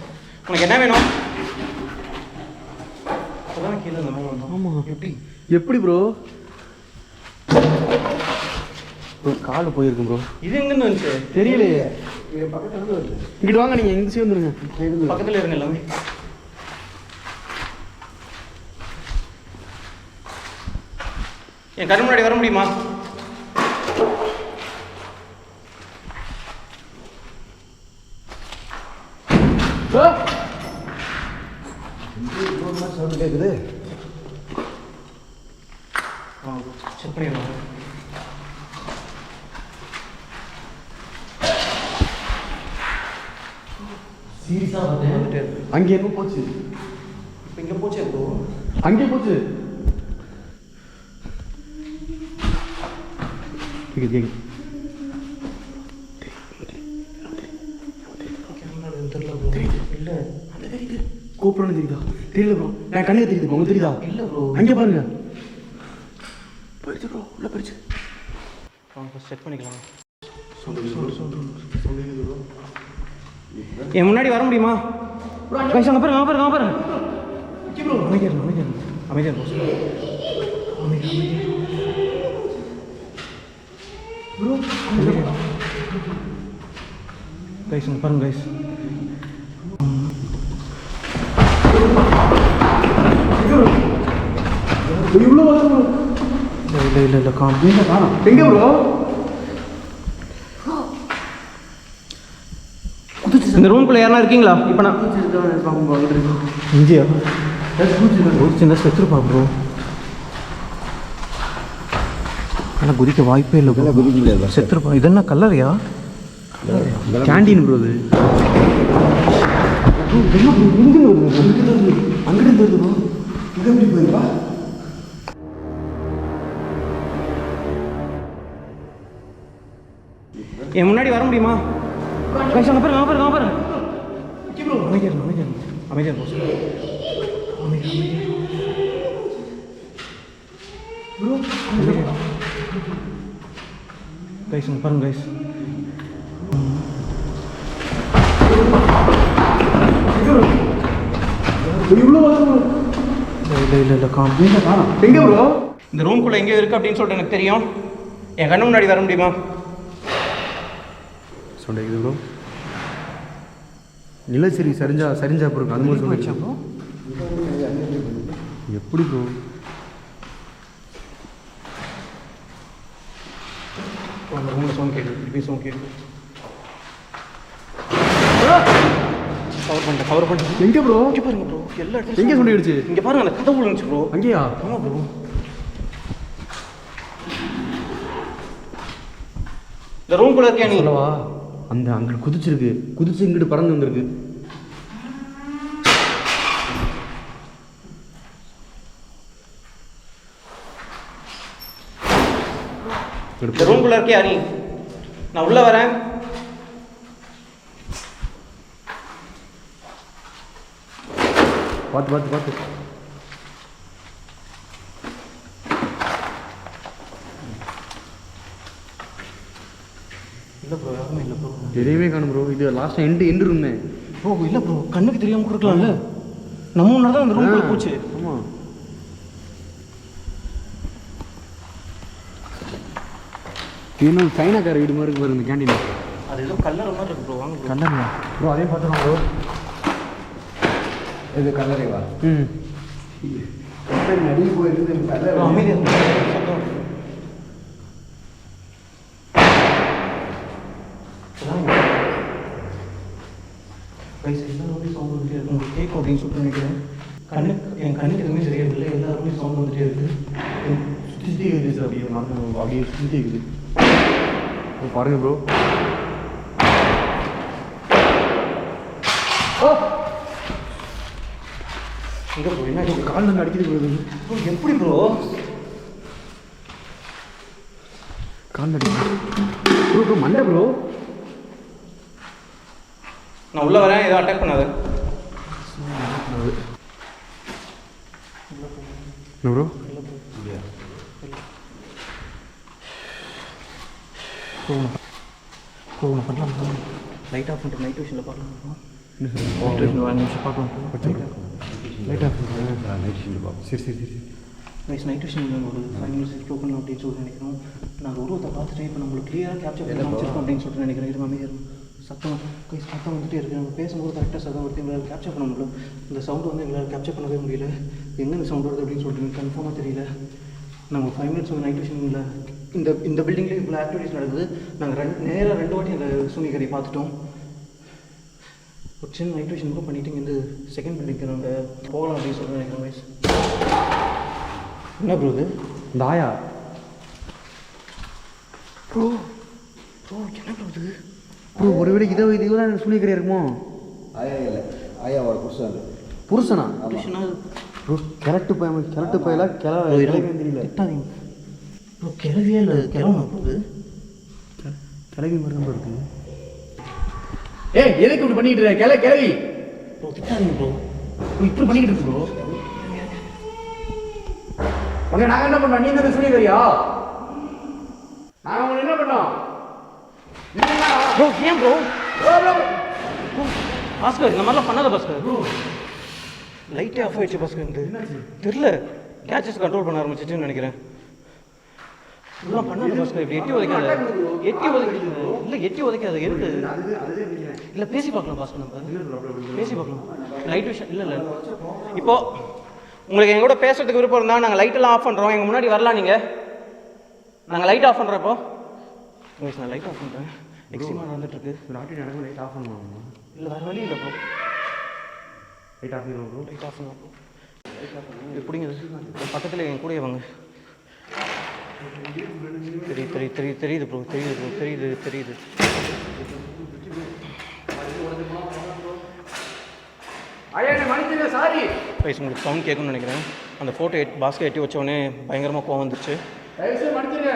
உனக்கு என்ன வேணும் அப்போதான் கீழே இந்த மாதிரி வந்தோம் ஆமாம் எப்படி எப்படி ப்ரோ ப்ரோ காலில் போயிருக்கும் ப்ரோ இது எங்கேருந்து வந்துச்சு தெரியலையே பக்கத்தில் வருது இங்கிட்டு வாங்க நீங்கள் எங்கே சேர்ந்துருங்க பக்கத்தில் இருங்க எல்லாமே என் கண் முன்னாடி வர முடியுமா சவுண்ட் கேட்குது செக் பண்ணிடுவாங்க சீரியஸாக பார்த்தேன் அங்கே என்ன போச்சு இப்போ இங்கே போச்சே ப்ரோ அங்கே போச்சு கேக்குது கேக்குது தெரியல ப்ரோ இல்லை கூப்பிடணும் தெரியுதா தெரியல ப்ரோ நான் கண்ணுக்கு தெரியுது உங்களுக்கு தெரியுதா இல்லை ப்ரோ அங்கே பாருங்க போயிடுச்சு ப்ரோ உள்ள போயிடுச்சு ஃபஸ்ட் செக் பண்ணிக்கலாம் என் முன்னாடி வர முடியுமா கைஸ் அங்கே பாருங்க அங்கே பாருங்க அமைதியாக இருங்க அமைதியாக இருங்க ப்ரோ கைஸ் அங்கே பாருங்க கைஸ் இவ்வளோ இல்லை இல்லை இல்லை காணும் எங்கே ப்ரோ இந்த ரூம்குள்ளே யாரா இருக்கீங்களா இப்போ நான் இங்கேயா ஒரு சின்ன செத்துருப்பா ப்ரோ. ஆனால் குதிக்க வாய்ப்பே இல்லை ப்ரோ. குதிக்க முடியாது. செத்துருப்பா. இது என்ன கல்லறையா? கேண்டீன் ப்ரோ இது. அங்கிட்டு வருது ப்ரோ. இங்கே எப்படி போயிருப்பா? என் முன்னாடி வர முடியுமா? கைஸ் அங்கே பாருங்க, அங்கே பாருங்க, அமைதியா இருங்க, அமைதியா இருங்க, அமைதியா ப்ரோ. கைஸ் அங்கே பாருங்க கைஸ். இல்லை காணும் எங்கே ப்ரோ? இந்த ரூம்குள்ளே எங்கேயோ இருக்குது அப்படின்னு சொல்லிட்டு எனக்கு தெரியும். என் கண்ணு முன்னாடி வர முடியுமா? சொல்லிடுது ப்ரோ. நிலச்சரி சரிஞ்சா ப்ரோ. அது மாதிரி சொல்லிச்சா ப்ரோ? எப்படி ப்ரோ? அந்த ரூமில் சவுண்ட் கேட்குது, திருப்பி சவுண்ட் கேட்குது. கவர் பண்ணிட்டேன். எங்கே ப்ரோ? இங்கே பாருங்க ப்ரோ, எல்லா இடத்துலையும் எங்கே சொல்லிடுச்சு? இங்கே பாருங்க, அந்த கதவு விழுந்துச்சு ப்ரோ. அங்கேயா? ஆமாம் ப்ரோ. இந்த ரூம்குள்ளே இருக்கியா நீ? சொல்லவா? அந்த அங்கே குதிச்சிருக்கு, குதிச்சு இங்கிட்டு பறந்து வந்திருக்கு. இந்த ரூம்குள்ளே இருக்கியா நீ? நான் உள்ளே வரேன். பார்த்து இல்லை ப்ரோ, யாருமே இல்லை ப்ரோ. தெரியவே காணும் ப்ரோ. இது லாஸ்ட்டாக எண்டு ரூம்னே ப்ரோ. இல்லை ப்ரோ, கண்ணுக்கு தெரியாமல் கொடுக்கலாம்ல. நம்ம முன்னாடி தான் அந்த ரூம்குள்ளே போச்சு. ஆமாம். இன்னும் சைனாக்கார வீடு மாதிரி இருக்கு பாருங்க இந்த கேண்டீன். அது ஏதோ கல்லறை மாதிரி இருக்கு ப்ரோ. வாங்க ப்ரோ. கல்லறையா ப்ரோ? அதே பார்த்துக்கலாம் ப்ரோ. இது கல்லறைவா? ம். நடுங்கி போயிருக்குது கல்லறை. அமைதியாக இருக்கு. உங்களுக்கு கேட்கும் அப்படின்னு சொல்லிட்டு நினைக்கிறேன். என் கண்ணுக்கு எதுவுமே தெரியறதில்லை. எல்லாருமே சவுண்ட் வந்துட்டே இருக்கு. சுற்றி இருக்குது சார். அப்படியே சுற்றி இருக்குது. பாருங்க ப்ரோ. எங்கே ப்ரோ? என்ன காலில் இருந்து அடிக்குது ப்ரோ. ப்ரோ எப்படி ப்ரோ? காலில் அடிக்குது ப்ரோ. மண்டை ப்ரோ. நான் உள்ளே வரேன், ஏதோ அட்டாக் பண்ணாது. என்ன ப்ரோ? பண்ணலாம். லைட் ஆஃப் பண்ணிட்டு நைட் விஷனில் பார்க்கலாம். நைட் விஷனில் 5 நிமிஷம் பார்க்கலாம். லைட் ஆஃப் பண்ணுறேன். சரி. நைஸ் நைட் விஷன் ஒரு 5 மினிட்ஸ் எக்ஸ்ப்ளோர் பண்ணலாம் அப்படின்னு சொல்லிட்டு நினைக்கிறோம். நாங்கள் உருவத்தை பார்த்துட்டு இப்போ நம்மளுக்கு கிளியராக கேப்சர் பண்ணி காமிச்சிருக்கோம் அப்படின்னு சொல்லிட்டு நினைக்கிறேன். இது அமைதியாக சத்தம் சத்தம் வந்துகிட்டே இருக்குது. நம்ம பேசும்போது கரெக்டாக சத்தம் வருது. எங்களால் கேப்சர் பண்ண முடியல. இந்த சவுண்டு வந்து எங்களால் கேப்சர் பண்ணவே முடியல. எங்கே சவுண்ட் வருது அப்படின்னு சொல்லிட்டு எனக்கு கன்ஃபார்மாக தெரியல. நாங்கள் 5 மினிட்ஸ் வந்து நைட் விஷனில் இந்த பில்டிங்லேயும் இவ்வளோ ஆக்டிவிட்டிஸ் நடக்குது. நாங்கள் நேராக 2 வாட்டி அந்த சூனிகரை பார்த்துட்டோம். ஒரு சின்ன நைட் விஷன் கூட பண்ணிவிட்டு இந்த செகண்ட் பில்டிங்க்கு நாங்கள் போகலாம் அப்படின்னு சொல்லிட்டு நினைக்கிறோம். வயசு என்ன ப்ரோ இது? இந்த ஆயா ப்ரோ என்ன ப்ரோ இது? ப்ரோ ஒருவேளை இதுதான் சூனியக்கரை இருக்குமோ? ஆயா இல்லை, ஆயாவோட புருஷன். புருஷனா? புருஷனா ப்ரோ? கிழட்டு போயில தெரியல. திட்டாதீங்க ப்ரோ. கிளவியே இல்லை, கிளம்பா ப்ரோ. இது கிளவி மாதிரி தான் இருக்கு. ஏய் எதுக்கு இப்படி பண்ணிட்டு இருக்க? கிளவி ப்ரோ திட்டாதீங்க ப்ரோ. இப்படி பண்ணிட்டு இருக்கு ப்ரோ. உன்னை நாங்கள் என்ன பண்ணோம்? நீ தானே சொல்லிக்கிறியா? நாங்கள் உங்களை என்ன பண்ணோம்? ப்ரோ ஏன் ப்ரோ? பாஸ்கர் இந்த மாதிரிலாம் பண்ணாத பாஸ்கர். ப்ரோ லைட்டே ஆஃப் ஆயிடுச்சு பாஸ்கர். தெரியல, கேச்சஸ் கண்ட்ரோல் பண்ண ஆரம்பிச்சிச்சுன்னு நினைக்கிறேன். இதெல்லாம் பண்ணாத பாஸ்கர். இப்படி எட்டி உதைக்காது. இல்லை எட்டி உதைக்காது. எதுக்கு? இல்லை பேசி பார்க்கலாம் பாஸ்கர். நம்ம பேசி பார்க்கலாம். லைட் விஷயம் இல்லை. இப்போ உங்களுக்கு எங்க கூட பேசுறதுக்கு விருப்பம் இருந்தால் நாங்கள் லைட்டெல்லாம் ஆஃப் பண்ணுறோம். எங்கள் முன்னாடி வரலாம் நீங்கள். நாங்கள் லைட் ஆஃப் பண்ணுறோம். இப்போ நான் லைட் ஆஃப் பண்ணுறேன். எக்ஸ்ட்ரீமாக நடந்துட்டுருக்கு. ராட்டி நடக்கும் லைட் ஆஃப் பண்ணுவாங்க. இல்லை வேறு வழி இல்லை ப்ரோ. லைட் ஆஃப் பண்ணுவோம் ப்ரோ. லைட் ஆஃப் பண்ணுவோம் ப்ரோ. எப்படிங்க பக்கத்தில் என் கூட வாங்க. தெரியுது ப்ரோ. தெரியுது. ஐயா என்ன மன்னிச்சுங்க, சாரி. கைஸ் உங்களுக்கு சவுண்ட் கேட்கணும்னு நினைக்கிறேன். அந்த ஃபோட்டோ பாஸ்கெட் எட்டி வச்சோடனே பயங்கரமாக கோவம் வந்துருச்சு. தயவுசெய்து மன்னிச்சுங்க.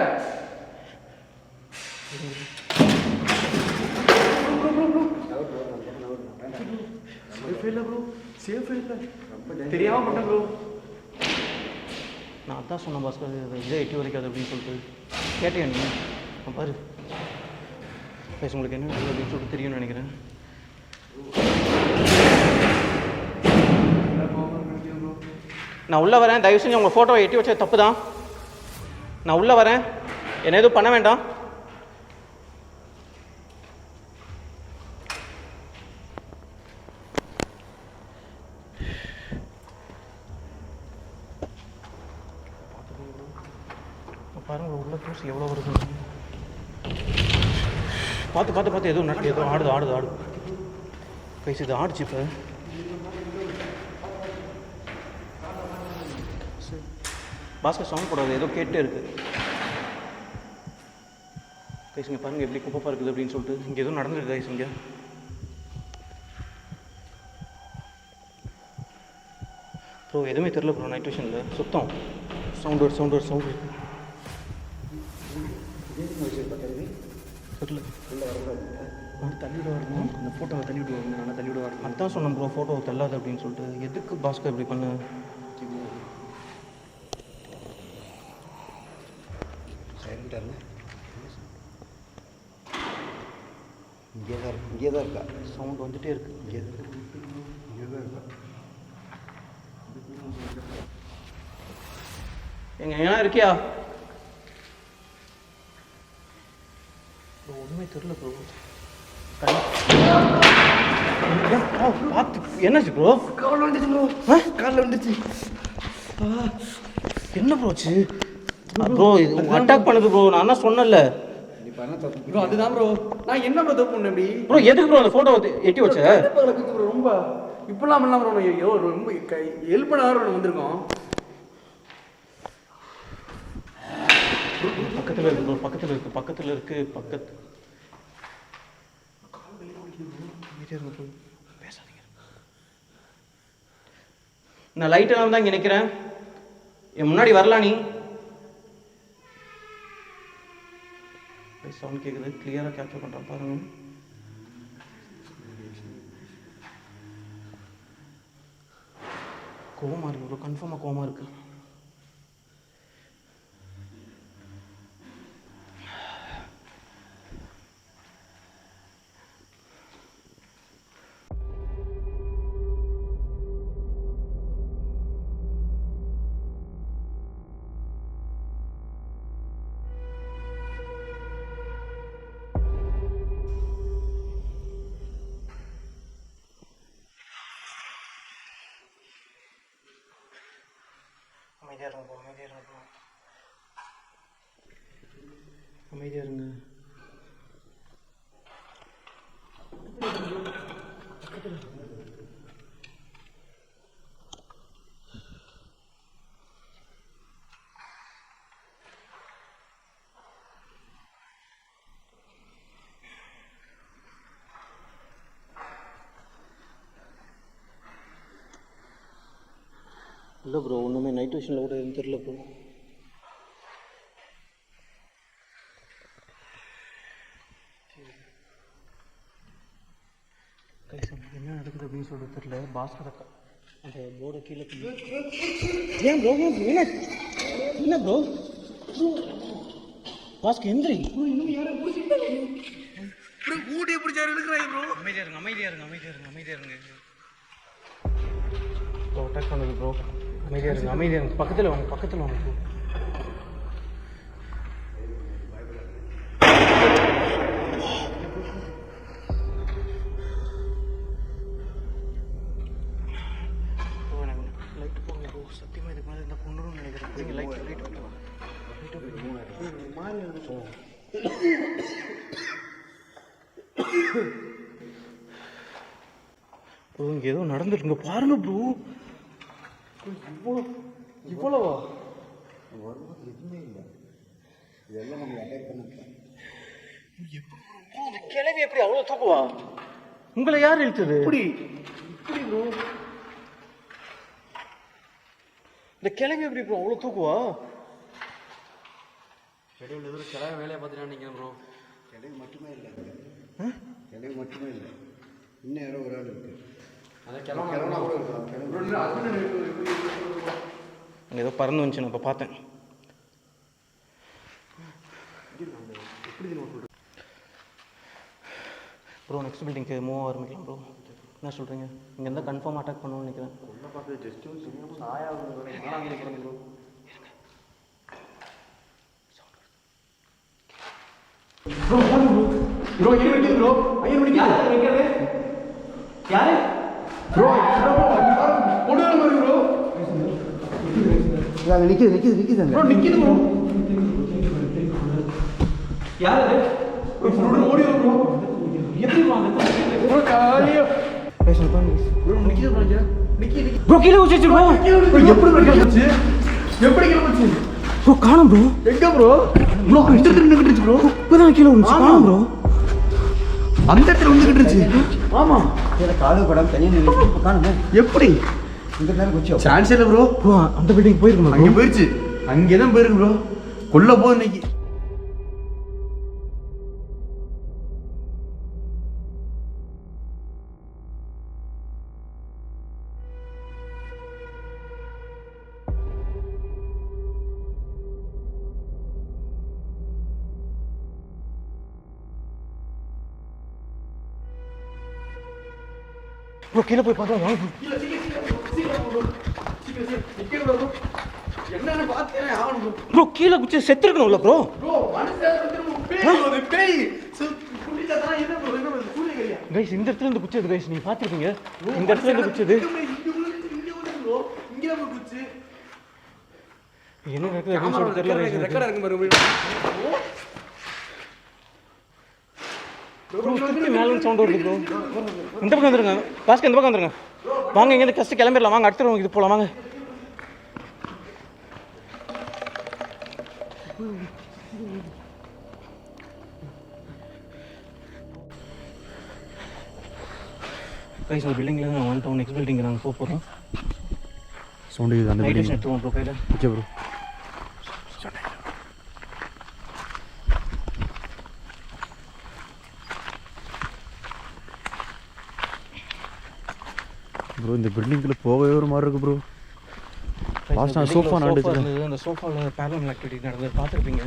தெரியாம பண்ண ப்ரோ. நான் அதான் சொன்னேன் பாஸ்கர், இதை எட்டி வரைக்காது அப்படின்னு சொல்லிட்டு. கேட்டேன் நீ பாரு. கைஸ் உங்களுக்கு என்ன அப்படின்னு சொல்லிட்டு தெரியும்னு நினைக்கிறேன். நான் உள்ளே வரேன். தயவு செஞ்சு உங்கள் ஃபோட்டோவை எட்டி வச்சது தப்பு தான். நான் உள்ளே வரேன். என்ன எதுவும் பண்ண வேண்டாம். பாருங்க உள்ள தூசி எவ்வளோ வருது. பார்த்து ஏதோ நட்டு ஏதோ ஆடுது. கைஸ் இது ஆடுச்சு. இப்போ பாஸ்கர் சவுண்ட் போடாது, ஏதோ கேட்டே இருக்குது. கைஸ் இங்கே பாருங்கள் எப்படி குப்பை இருக்குது அப்படின்னு சொல்லிட்டு. இங்கே எதுவும் நடந்துருக்கு கைஸ். இங்கே ப்ரோ எதுவுமே தெரில ப்ரோ. நைட் விஷனில் சுத்தம் சவுண்ட் இருக்குது. தெரியல தள்ளிவிட வரணும். அந்த ஃபோட்டோவை தள்ளிவிட்டு வரணும். ஆனால் தள்ளிவிட வரணும். அதான் சொன்னேன் ப்ரோ, ஃபோட்டோவை தள்ளாது அப்படின்னு சொல்லிட்டு. எதுக்கு பாஸ்கர் இப்படி பண்ண? இங்கே தான் இருக்கா? சவுண்ட் வந்துட்டே இருக்கு. இங்கே தான் இருக்கா? எங்கன்னா இருக்கியா? ஒன்றுமே தெரியல ப்ரோ. பார்த்து என்னாச்சு ப்ரோ? காலில் வந்துச்சு ப்ரோ. காலில் வந்துச்சு. என்ன ப்ரோச்சு ப்ரோ? இது அட்டாக் பண்ணுது ப்ரோ. நான் தான் சொன்னேன்ல ப்ரோ. அதுதான் ப்ரோ. நான் என்ன ப்ரோ தப்பு பண்ணேன்? அப்படி ப்ரோ எதுக்கு ப்ரோ அந்த ஃபோட்டோ எட்டி வச்ச? ப்ரோ ரொம்ப இப்பெல்லாம் பண்ணலாம் ப்ரோ. ஐயோ ரொம்ப ஹெல்ப் பண்ண ஒன்று வந்திருக்கோம். பக்கத்தில் இருக்கு ப்ரோ. பக்கத்தில் இருக்கு. பேசாதீங்க. நான் லைட் எல்லாம் தான் இங்கே நிற்கிறேன். என் முன்னாடி வரலாம் நீ. சவுண்ட் கேட்குது. கிளியராக கேப்சர் பண்ணுறேன் பாருங்க. கோவமாக இருக்கு ப்ரோ. கன்ஃபார்மாக கோவமாக இருக்கு. அமைதியாக இருங்க. இல்லை ப்ரோ, ஒன்றுமே நைட் விஷனில் கூட எதுவும் தெரியல ப்ரோ. என்ன நடக்குது அப்படின்னு சொல்லிட்டு தெரியல. பாஸ்கர் அந்த போர்டை கீழே ஏன் ப்ரோ? என்ன ப்ரோ? பாஸ்கர் எந்திரி. இன்னும் யாரும் ஊட்டியை பிடிச்சாரு இருக்கிறாங்க ப்ரோ. அமைதியாக இருங்க. ப்ரோ அட்டாக் பண்ணுது ப்ரோ. அமைதியாக இருங்க. பக்கத்தில் வாங்க ப்ரோ. லைட் போடுங்க ப்ரோ. சத்தியமாக இதுக்கு மேலே இருந்தால் கொண்டுருன்னு நினைக்கிறேன். நீங்கள் லைட் ப்ரோ இங்கே ஏதோ நடந்துருக்குங்க பாருங்க ப்ரோ. இவ்வளவா எதுவுமே இல்லை, இதெல்லாம் நம்ம அட்டாக் பண்ண. இந்த கிழவி எப்படி அவ்வளோ தூக்குவா? உங்களை யார் இழுத்தது? இப்படி ப்ரோ இந்த கிழவி எப்படி ப்ரோ அவ்வளோ தூக்குவா? ஷெடியூல் எதிரும் கிளம்ப வேலையை பார்த்துட்டு நினைக்கிறேன் ப்ரோ. கிளவி மட்டுமே இல்லை, கிளவி மட்டுமே இல்லை, இன்னும் யாரோ ஒரு ஆள் இருக்கு. அதை கிளம்புனா கூட இருக்கலாம். அங்கே ஏதோ பறந்து வந்துச்சு, நான் இப்போ பார்த்தேன். ப்ரோ நெக்ஸ்ட் பில்டிங்க்கு மூவ் ஆரம்பிக்கலாம் ப்ரோ. என்ன சொல்கிறீங்க? இங்கே இருந்தால் கன்ஃபார்ம் அட்டாக் பண்ணுவோம்னு நினைக்கிறேன். ஒன்றை பார்த்து ஜஸ்ட்டு நினைக்கிறேன் ப்ரோ. ப்ரோ ஐயர் வெடிக்குது ப்ரோ, ஐயர் வெடிக்குது. யாரு ப்ரோ பொண்ணு மாதிரி ப்ரோ. அங்கே நிற்கிது ப்ரோ நிற்கிது ப்ரோ. யார் அது? ஓடி வரும் ப்ரோ. எப்படி வாங்க ப்ரோ ஐயோ ப்ரோ நிற்கிது ப்ரோ. நிக்கி ப்ரோ கீழே வச்சிச்சு ப்ரோ. எப்படி ப்ரோ கிளம்பிச்சு? எப்படி கிளம்பிச்சு ப்ரோ காணோம் ப்ரோ. எங்க ப்ரோ? ப்ரோ இந்த இடத்துல நின்றுச்சு ப்ரோ. இப்போதான் கீழே வந்துச்சு. காணோம் ப்ரோ. அந்த இடத்துல வந்துகிட்டு இருந்துச்சு. ஆமா இதில் காலு படம் தனியாக நின்று காணுமே. எப்படி? இந்த நேரம் கொஞ்சம் சான்ஸ் இல்லை ப்ரோ. ப்ரோ அந்த பில்டிங் போயிருக்கணும். அங்கே போயிருச்சு, அங்கே தான் போயிருக்கு ப்ரோ. கொல்ல போகுது இன்னைக்கு. ப்ரோ கீழே போய் பார்த்தா வாங்க என்னன்னு பார்த்தேன் ஆகணும் ப்ரோ. கீழே குச்சி செத்துருக்கணும்ல ப்ரோ. ப்ரோ. மனுஷன் பேய் குடிச்சா தான் என்ன ப்ரோ? என்ன ப்ரோ சூரியகரியா? கைஸ் இந்த இடத்துல இருந்து குச்சது கைஸ், நீங்க பார்த்துருக்கீங்க. இந்த இடத்துல இருந்து குச்சது இங்க ப்ரோ குச்சி. என்ன நடக்குது அப்படின்னு சொல்லி தெரியல கைஸ். ரெக்கார்டா இருக்கு பாருங்க ப்ரோ திருப்பி மேலே சவுண்ட் வருது ப்ரோ. இந்த பக்கம் வந்துருங்க பாஸ்கர், இந்த பக்கம் வந்துருங்க. வாங்க இங்கேருந்து கஷ்டம் கிளம்பிடலாம். வாங்க அடுத்த ரூம் இது போகலாம் வாங்க. கைஸ் ஒரு பில்டிங்கில் நாங்கள் வந்துட்டோம். நெக்ஸ்ட் பில்டிங் நாங்கள் போக போகிறோம். சவுண்டு இது அந்த நைட் பில்டிங். எடுத்துவோம் ப்ரோ கையில். Okay bro. ப்ரோ இந்த பில்டிங்குள்ள போகவே ஒரு மாதிரி இருக்கு ப்ரோ. லாஸ்ட் நான் சோஃபா நடந்துச்சு. அந்த சோஃபாவில் பேரலல் ஆக்டிவிட்டி நடந்தது பார்த்துருப்பீங்க.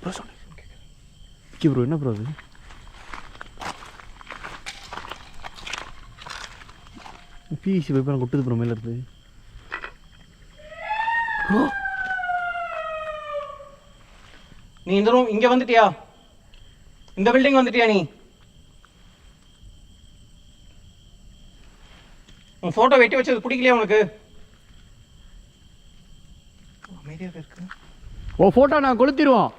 ப்ரோ சொல்லு. ஓகே ப்ரோ என்ன ப்ரோ அது? பிசி போய் நான் கொட்டுது ப்ரோ மேலே இருந்து. ப்ரோ நீ இந்த ரூம் இங்கே வந்துட்டியா? இந்த பில்டிங் வந்துட்டியா? நீ உன் ஃபோட்டோ வெட்டி வச்சது பிடிக்கலையா உனக்கு? அமைதியாக இருக்கு. ஓ போட்டோ நான் கொளுத்திடுவோம்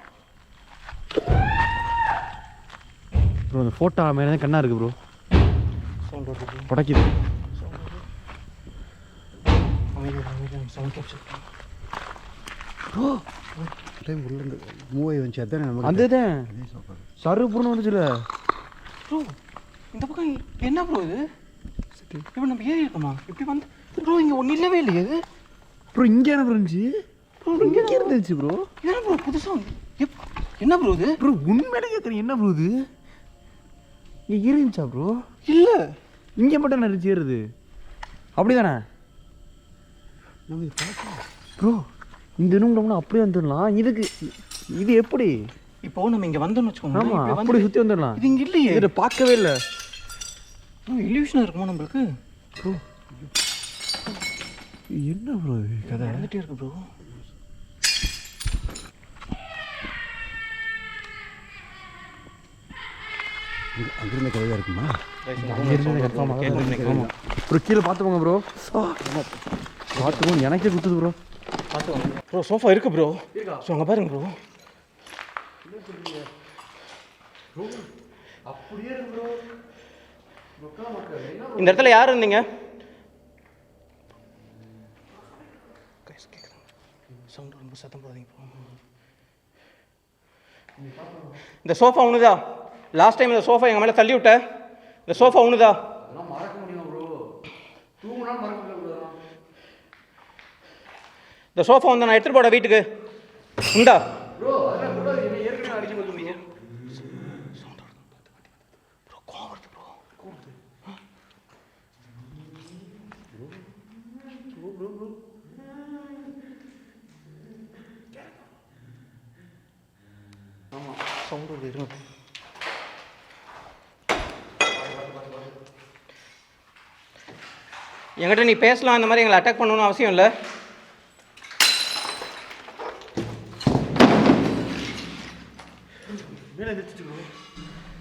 ப்ரோ அந்த ஃபோட்டோ மேலே தான் கண்ணா இருக்கு ப்ரோ. சவுண்ட் வருது. உடைக்குது. அமைதியாக சவுண்ட் கேப்சர். டைம் உள்ள மூவ் ஆகி வந்துச்சு. அதான் நமக்கு அதுதான் சரு பூர்ணம் வந்துச்சுல ப்ரோ. இந்த பக்கம் என்ன ப்ரோ இது? இப்போ நம்ம ஏறி இருக்கோமா? இப்படி வந்து ப்ரோ இங்கே ஒன்றும் இல்லவே இல்லையே இது. ப்ரோ இங்கே என்ன ப்ரோ இருந்துச்சு? ப்ரோ இங்கே இருந்துச்சு ப்ரோ. என்ன ப்ரோ புதுசாக என்ன ப்ரோ இது? ப்ரோ உண்மையிலே கேட்குறேன் என்ன ப்ரோ இது? இங்கே இருந்துச்சா ப்ரோ? இல்லை இங்கே மட்டும் நான் ஏறுது அப்படி தானே ப்ரோ? இந்த ரூம்ல அப்படியே வந்துடலாம். இதுக்கு இது எப்படி? இப்போ நம்ம இங்கே வந்தோம்னு வச்சுக்கோங்க. ஆமாம் இப்படி அப்படி சுற்றி வந்துடலாம். இது இங்கே இல்லையே. இதை பார்க்கவே இல்லை இல்யூஷனாக இருக்குமா நம்மளுக்கு? ப்ரோ என்ன ப்ரோ கதை நடந்துகிட்டே இருக்கு ப்ரோ. அங்கிருந்த கதையாக இருக்குமா? ப்ரோ கீழே பார்த்துக்கோங்க ப்ரோ. பார்த்துக்கோங்க எனக்கே குத்துது ப்ரோ. பார்த்து வாங்க ப்ரோ. சோஃபா இருக்குது ப்ரோ. ஸோ அங்கே பாருங்க ப்ரோ. அப்படியே இருக்கு ப்ரோ. இந்த இடத்துல யார் இருந்தீங்க? சவுண்ட் ரொம்ப சத்தம் போடாதீங்க ப்ரோ. இந்த சோஃபா ஒன்றுதா? லாஸ்ட் டைம் இந்த சோஃபா எங்கள் மேலே தள்ளி விட்ட இந்த சோஃபா ஒன்றுதா? அதெல்லாம் மறக்க முடியும் ப்ரோ. தூங்குனா மறக்க முடியும் ப்ரோ. இந்த சோஃபா வந்து நான் எடுத்துகிட்டு போட வீட்டுக்கு உண்டா ப்ரோ? அதெல்லாம் கூட ஏற்கனவே அடிச்சு கொடுத்துருந்தீங்க ப்ரோ. கோவம் வருது ப்ரோ. ஆமாம் சவுண்ட் வருது. இருங்க. என்கிட்ட நீ பேசலாம், இந்த மாதிரி எங்களை அட்டாக் பண்ணணும்னு அவசியம் இல்லை.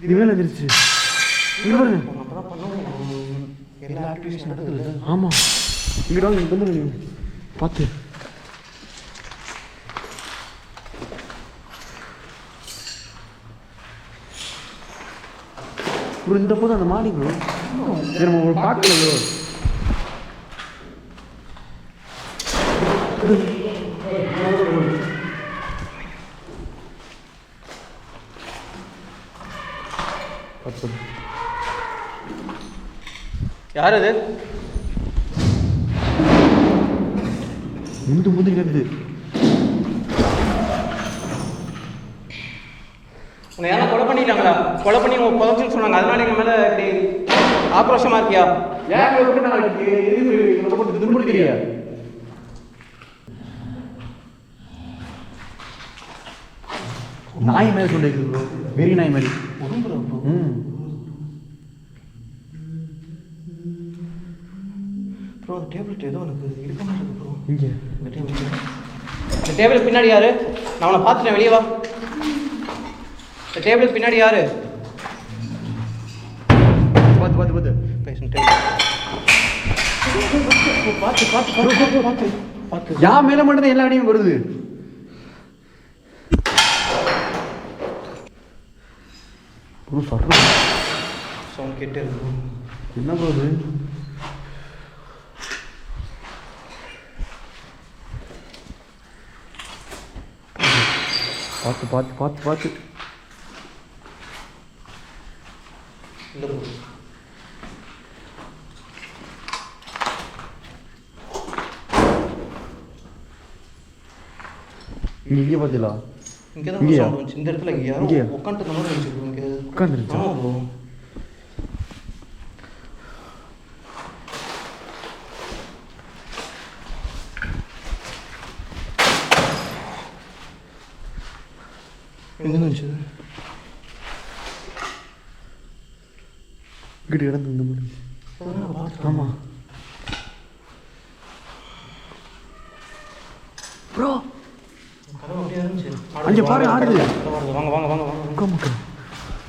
இது மேலே எதிர்த்து எல்லா ஆக்டிவிட்டிஸ் நடக்குது. ஆமாம். இங்கிட்ட வாங்க, இங்கே வந்து பார்த்து ப்ரோ. இந்த போது அந்த மாடி ப்ரோ நம்ம ஒரு பார்க்கல ப்ரோ. யார் அது? முந்து கேட்குது. உன்னை யாரும் கொலை பண்ணிட்டாங்களா? கொலை பண்ணி உங்க புதச்சுன்னு சொன்னாங்க, அதனால எங்கள் மேலே இப்படி ஆக்ரோஷமா இருக்கியா? ஏன் விட்டு நாளைக்கு எதுக்கு போட்டு துன்புறுத்தியா? நாய் மேலே சொல்லிருக்கு ப்ரோ. வெறி நாய் மாதிரி. ப்ரோ அந்த டேபிள் ஏதோ எனக்கு இருக்க மாதிரி இருக்கு ப்ரோ. இங்கே இந்த டேபிளுக்கு பின்னாடி யாரு? நான் உன்னை பார்த்துட்டேன், வெளியே வா. இந்த டேபிளுக்கு பின்னாடி யாரு? பார்த்து பேசும் டேபிள். பார்த்து யா மேலே மட்டும் எல்லா அடியும் வருது. ப்ரோ சொல்ற சவுண்ட் கேட்டே இருக்கு. என்ன ப்ரோ இது? பார்த்து இல்லை ப்ரோ. இங்கே பார்த்தீங்களா? இங்கே தான் இங்கேயா? சவுண்ட் வந்துச்சு. இந்த இடத்துல இங்கே யாரும் இங்கேயா? உட்காந்துட்டு மாதிரி இருந்துச்சு ப்ரோ. இங்கே உட்காந்துருச்சா? ஆமாம் ப்ரோ. எங்கே இருந்துச்சு? இங்கிட்டு கிடந்து இந்த மாதிரி. ஆமாம் ப்ரோ. அங்கே பாரு ஆடுது. வாங்க வாங்க வாங்க வாங்க. மக்கள்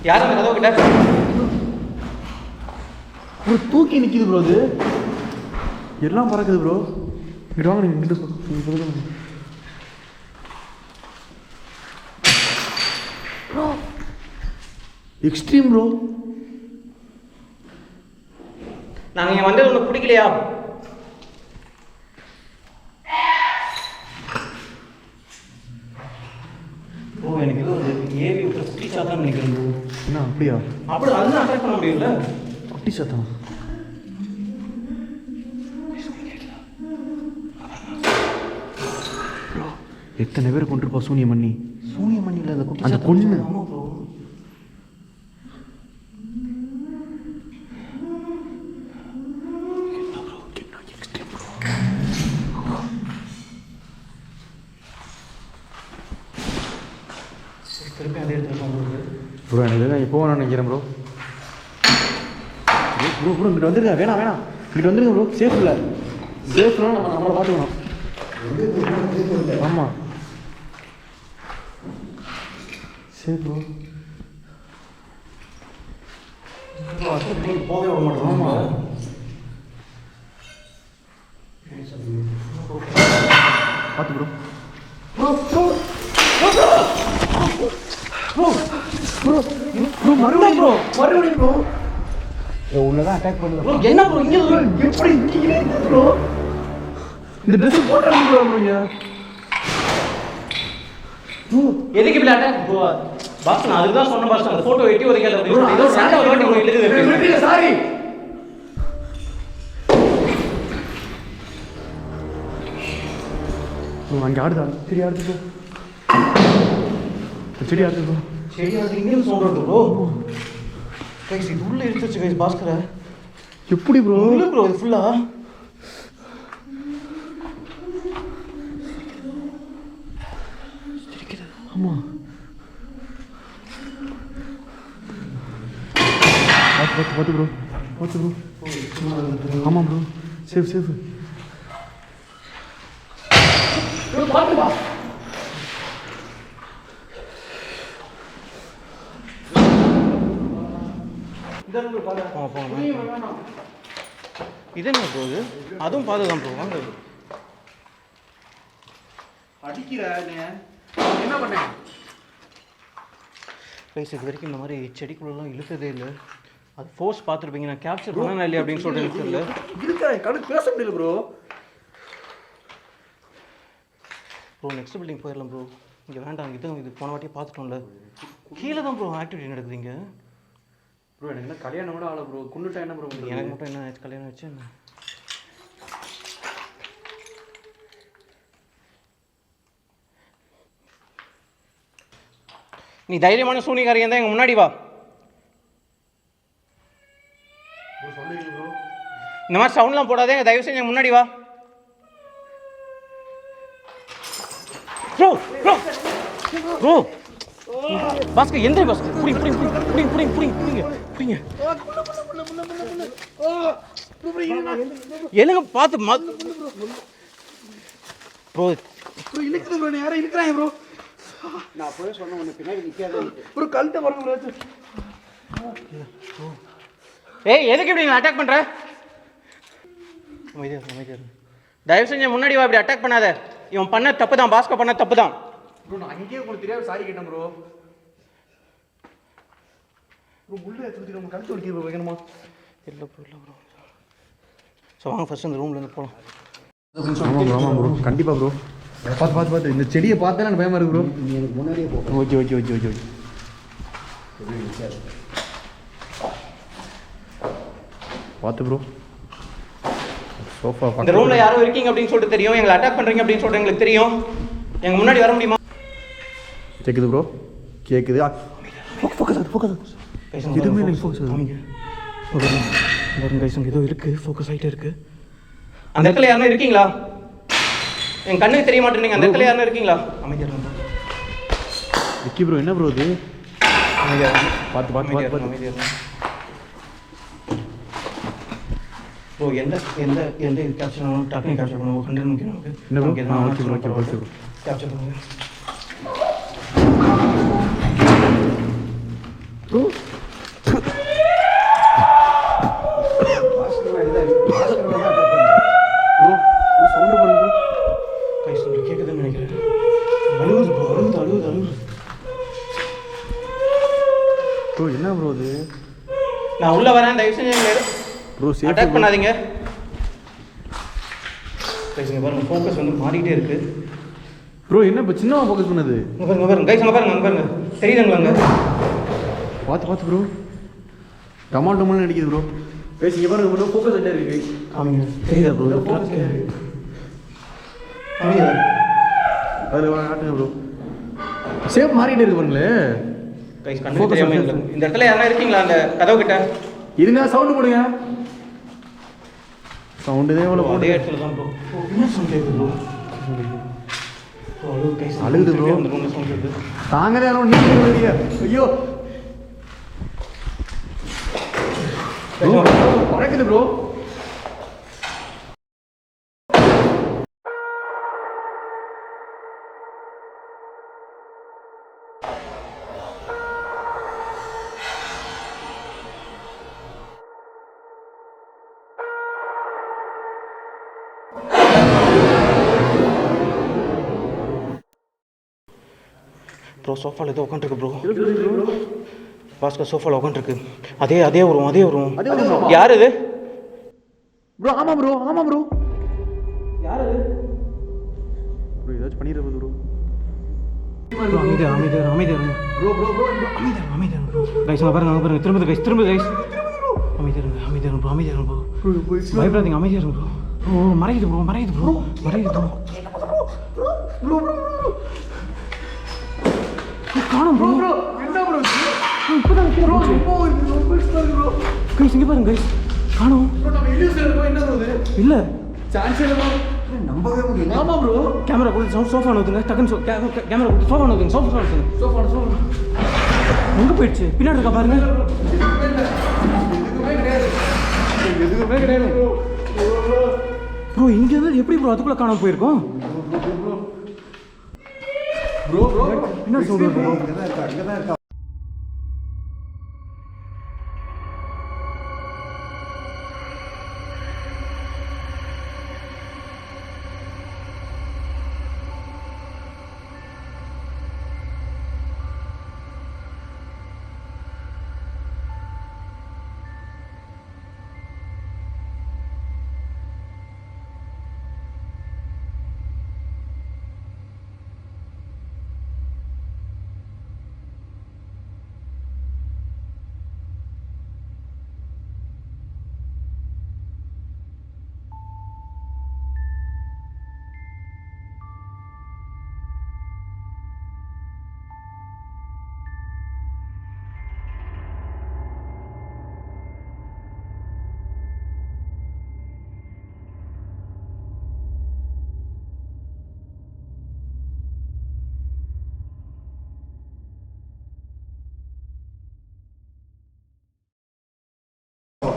யார் அந்த கதவு கிட்ட? ப்ரோ தூக்கி நிற்கிது ப்ரோ. அது எல்லாம் பறக்குது ப்ரோ. இங்கிட்டு வாங்க, நீங்கள் இங்கிட்டு ப்ரோ. Extreme bro. நாங்கள் இங்கே வந்தது உனக்கு பிடிக்கலையா? ஓ எனக்கு ஏதோ ஏவி விட்டு குட்டி சாத்தான் நினைக்கிறேன் ப்ரோ. என்ன அப்படியா? அப்படி அதுதான் அட்ராக்ட் பண்ண முடியும்ல. குட்டி சத்தம். எத்தனை பேர் கொண்டிருப்பா சூனியம் பண்ணி. சூனியம் பண்ணியில் அந்த குட்டி அந்த சாத்தான். பொண்ணு. ஆமாம் ப்ரோ. திருப்பி அதே எடுத்துருக்கோம் ப்ரோ. எனக்கு எப்போ வேணும் நினைக்கிறேன் ப்ரோ. ப்ரோ இங்கிட்ட வந்துருங்க. வேணாம் இங்கிட்ட வந்துருங்க ப்ரோ. சேஃப் இல்லை. சேஃப்னா நம்மளை பார்த்துக்கணும். ஆமாம் சேஃப் ப்ரோ. போகவே விட மாட்டோம். ஆமாம் பார்த்து ப்ரோ. மறுபடியும் ப்ரோ உள்ளதான் அட்டாக் பண்ணுது ப்ரோ என்ன ப்ரோ இங்கே எப்படி ப்ரோ இந்த ட்ரெஸ் போட்டாங்க ப்ரோ நீங்க எதுக்கு இப்படி அட்டாக் ப்ரோ பாஸ் நான் அதுக்கு தான் சொன்னேன் பாஸ் அந்த ஃபோட்டோ வெட்டி ஒதுக்காத அப்படின்னு சொல்லி ஏதோ சண்டை வாட்டி உங்களுக்கு எழுதுது சாரி அங்கே ஆடுதா செடி ஆடுது ப்ரோ செடி ஆடுது ப்ரோ சரி அது இங்கே சவுண்ட் வருது ப்ரோ கைஸ் இது உள்ள எடுத்துச்சு கைஸ் பாஸ்கரை எப்படி ப்ரோ உள்ள ப்ரோ இது ஃபுல்லா ஆமாம் பார்த்து ப்ரோ பார்த்து ப்ரோ ஆமாம் ப்ரோ சேஃப் சேஃப் பாத்துப்பா இது என்ன ப்ரோ இது அதுவும் பார்த்து தான் ப்ரோ வாங்க அடிக்கிற என்ன பண்ண கைஸ் இது வரைக்கும் இந்த மாதிரி செடிக்குள்ளெல்லாம் இழுத்ததே இல்லை அது ஃபோர்ஸ் பார்த்துருப்பீங்க நான் கேப்சர் பண்ணா இல்லையா அப்படின்னு சொல்லிட்டு எனக்கு தெரியல இருக்கிறேன் கணக்கு பேச முடியல ப்ரோ ப்ரோ நெக்ஸ்ட் பில்டிங் போயிடலாம் ப்ரோ இங்கே வேண்டாம் இது போன வாட்டியே பார்த்துட்டோம்ல கீழே தான் ப்ரோ ஆக்டிவிட்டி நடக்குது இங்கே ப்ரோ எனக்கு என்ன கல்யாணம் கூட ஆகல ப்ரோ குண்டுட்டா என்ன ப்ரோ எனக்கு மட்டும் என்ன ஆச்சு கல்யாணம் வச்சு என்ன நீ தைரியமான சூனிகாரியம் தான் எங்கள் முன்னாடி வா இந்த மாதிரி சவுண்ட்லாம் போடாதே தயவு செஞ்சு எங்கள் முன்னாடி வா ப்ரோ ப்ரோ ப்ரோ பாஸ்கர் எந்த பாஸ்கர் புடிங்க புடிங்க புடிங்க புடிங்க புடிங்க புடிங்க புடிங்க எழுங்க பார்த்து ப்ரோ ப்ரோ இழுக்குது ப்ரோ யாரும் இழுக்கிறாங்க ப்ரோ நான் அப்பவே சொன்னேன் உனக்கு பின்னாடி நிற்காத ப்ரோ கழுத்தை பாருங்க ப்ரோ ஏய் எதுக்கு இப்படி நீ அட்டாக் பண்ற அமைதியா இரு, அமைதியா இரு. தயவு செஞ்சு முன்னாடி வா இப்படி அட்டாக் பண்ணாத இவன் பண்ண தப்பு தான் பாஸ்கர் பண்ண தப்பு தான் ப்ரோ நான் அங்கேயே உங்களுக்கு தெரியாது சாரி கேட்டேன் ப்ரோ ப்ரோ முள்ளு எடுத்து உங்க கழுத்து வலிக்குது ப்ரோ வைக்கணுமா இல்லை ப்ரோ இல்லை ப்ரோ ஸோ வாங்க ஃபர்ஸ்ட் இந்த ரூம்லேருந்து போகலாம் ஆமாம் ப்ரோ கண்டிப்பாக ப்ரோ பார்த்து இந்த செடியை பார்த்தா எனக்கு பயமாக இருக்கு ப்ரோ நீ எனக்கு முன்னாடியே போ okay okay okay okay okay பார்த்து ப்ரோ சோஃபா இந்த ரூமில் யாரும் இருக்கீங்க அப்படின்னு சொல்லிட்டு தெரியும் எங்களை அட்டாக் பண்ணுறீங்க அப்படின்னு சொல்லிட்டு எங்களுக்கு தெரியும் எங்கள் முன்னாடி வர முடியுமா கேட்குது ப்ரோ கேட்குது எதுவுமே எனக்கு focus ஆகுது. வரும் கைஸ் ஏதோ இருக்குது ஃபோக்கஸ் ஆகிட்டே இருக்குது அந்த இடத்துல யாரும் இருக்கீங்களா என் கண்ணுக்கு தெரிய மாட்டேங்க அந்த இடத்துல யாரும் இருக்கீங்களா அமைதியாக விக்கி ப்ரோ என்ன ப்ரோ இது பார்த்து பார்த்து பார்த்து பார்த்து அமைதியாக ப்ரோ எந்த எந்த எந்த இது கேப்சர் பண்ணணும் டக்குனு கேப்சர் பண்ணுவோம் 100 முக்கியம் என்ன ப்ரோ நமக்கு okay bro okay bro capture பண்ணுங்க ப்ரோ சவுண்டு பண்ணுங்க ப்ரோ கை சொல்லி கேட்குதுன்னு நினைக்கிறேன் அழுகுது ப்ரோ அழுகுது ப்ரோ என்ன ப்ரோ இது நான் உள்ளே வரேன் தயவு செஞ்சு ப்ரோ சேஃப் அட்டாக் பண்ணாதீங்க கைஸ் இங்கே பாருங்க ஃபோக்கஸ் வந்து மாறிக்கிட்டே இருக்கு ப்ரோ என்ன இப்போ சின்னவா ஃபோக்கஸ் பண்ணது இங்கே பாருங்க கைஸ் அங்கே பாருங்க தெரியுதுங்களாங்க பார்த்து ப்ரோ டமாட்டோமெல்லாம் நடிக்குது ப்ரோ பேசி இங்கே பாருங்க ப்ரோ ஃபோக்கஸ் ஆகிட்டே இருக்கு ஆமாங்க தெரியுதா ப்ரோ அதில் காட்டுங்க ப்ரோ சேஃப் மாறிக்கிட்டே இருக்கு பாருங்களே கைஸ் கண்ணு தெரியாம இந்த இடத்துல யாரா இருக்கீங்களா அந்த கதவு கிட்ட இருங்க சவுண்டு போடுங்க சவுண்டு தான் எவ்வளோ அதே இடத்துல தான் ப்ரோ என்ன சவுண்ட் கேட்குது ப்ரோ அழுகுது bro. அந்த ரூமில் சவுண்ட் கேட்குது தாங்க தான் யாரும் நீங்க வெளியே ஐயோ பறக்குது ப்ரோ ப்ரோ சோஃபாவில் ஏதோ உட்காந்துருக்கு ப்ரோ பாஸ்கர் சோஃபாவில் உட்காந்துருக்கு. அதே வரும். யார் இது ப்ரோ? ஆமாம் ப்ரோ. யார் இது ப்ரோ ஏதாச்சும் பண்ணிடுறது ப்ரோ. அமைதியா இருங்க. ப்ரோ கைஸ் அங்கே பாருங்க திரும்ப கைஸ் அமைதியா இருங்க ப்ரோ. பயப்படாதீங்க, அமைதியா இருங்க ப்ரோ. ஓ மறையுது ப்ரோ. காணும் ப்ரோ. என்ன ப்ரோ? இப்போதான் ப்ரோ ரொம்ப ப்ரோ. கைஸ் இங்கே பாருங்க கைஸ், காணும். ப்ரோ நம்ம இல்யூஷன் இருக்கோம். என்ன ப்ரோ இது? இல்லை சான்ஸ் இல்ல ப்ரோ. நம்பவே முடியல. ஆமா ப்ரோ. கேமரா கொடுத்து சோஃபா நோத்துங்க. டக்குன்னு கேமரா கொடுத்து சோஃபா நோத்துங்க. சோஃபா எங்கே போயிடுச்சு? பின்னாடி இருக்கா பாருங்க. எதுவுமே கிடையாது ப்ரோ இங்கே இருந்து எப்படி ப்ரோ அதுக்குள்ளே காணாம போயிருக்கோம்? ப்ரோ. என்ன சொல்கிறேன் ப்ரோ? இங்கதான் இருக்கா.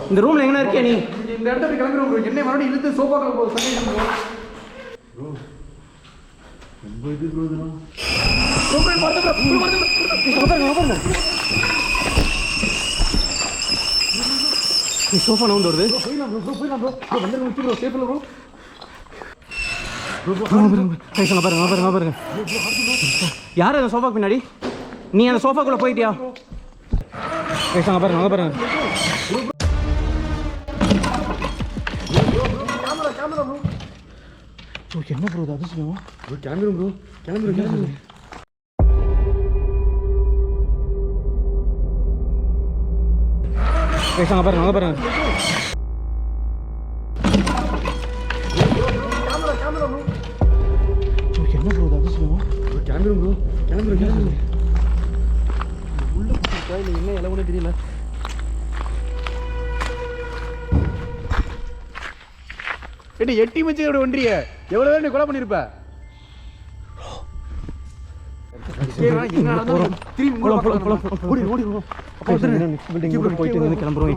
இந்த ரூமில் எங்கே இருக்கியா நீ? இந்த இடத்துல கிளம்புறோம் ப்ரோ. என்ன மறுபடியும் இழுத்து சோஃபாக்குள்ள போ சண்டை ப்ரோ. ரொம்ப இது ப்ரோ இதெல்லாம். சோஃபா நவுந்து வருது. போயிடலாம் ப்ரோ. வந்துருங்க வச்சு ப்ரோ. சேஃப் இல்லை ப்ரோ. பாருங்க. யார் அந்த சோஃபாக்கு பின்னாடி? நீ அந்த சோஃபாக்குள்ளே போயிட்டியா? பாருங்க. என்ன ப்ரோ அது அதிசயம்? ப்ரோ கிளம்பிடும். பாருங்க. என்ன ப்ரோ அது அதிசயம்? கிளம்பிடும். உள்ள போய் என்ன இலவுனே தெரியல. என்ன எட்டி மச்சி எப்படி ஒன்றிய? எவ்வளவு நேரம் நீ கொலை பண்ணிருப்ப? கிளம்புறோம்.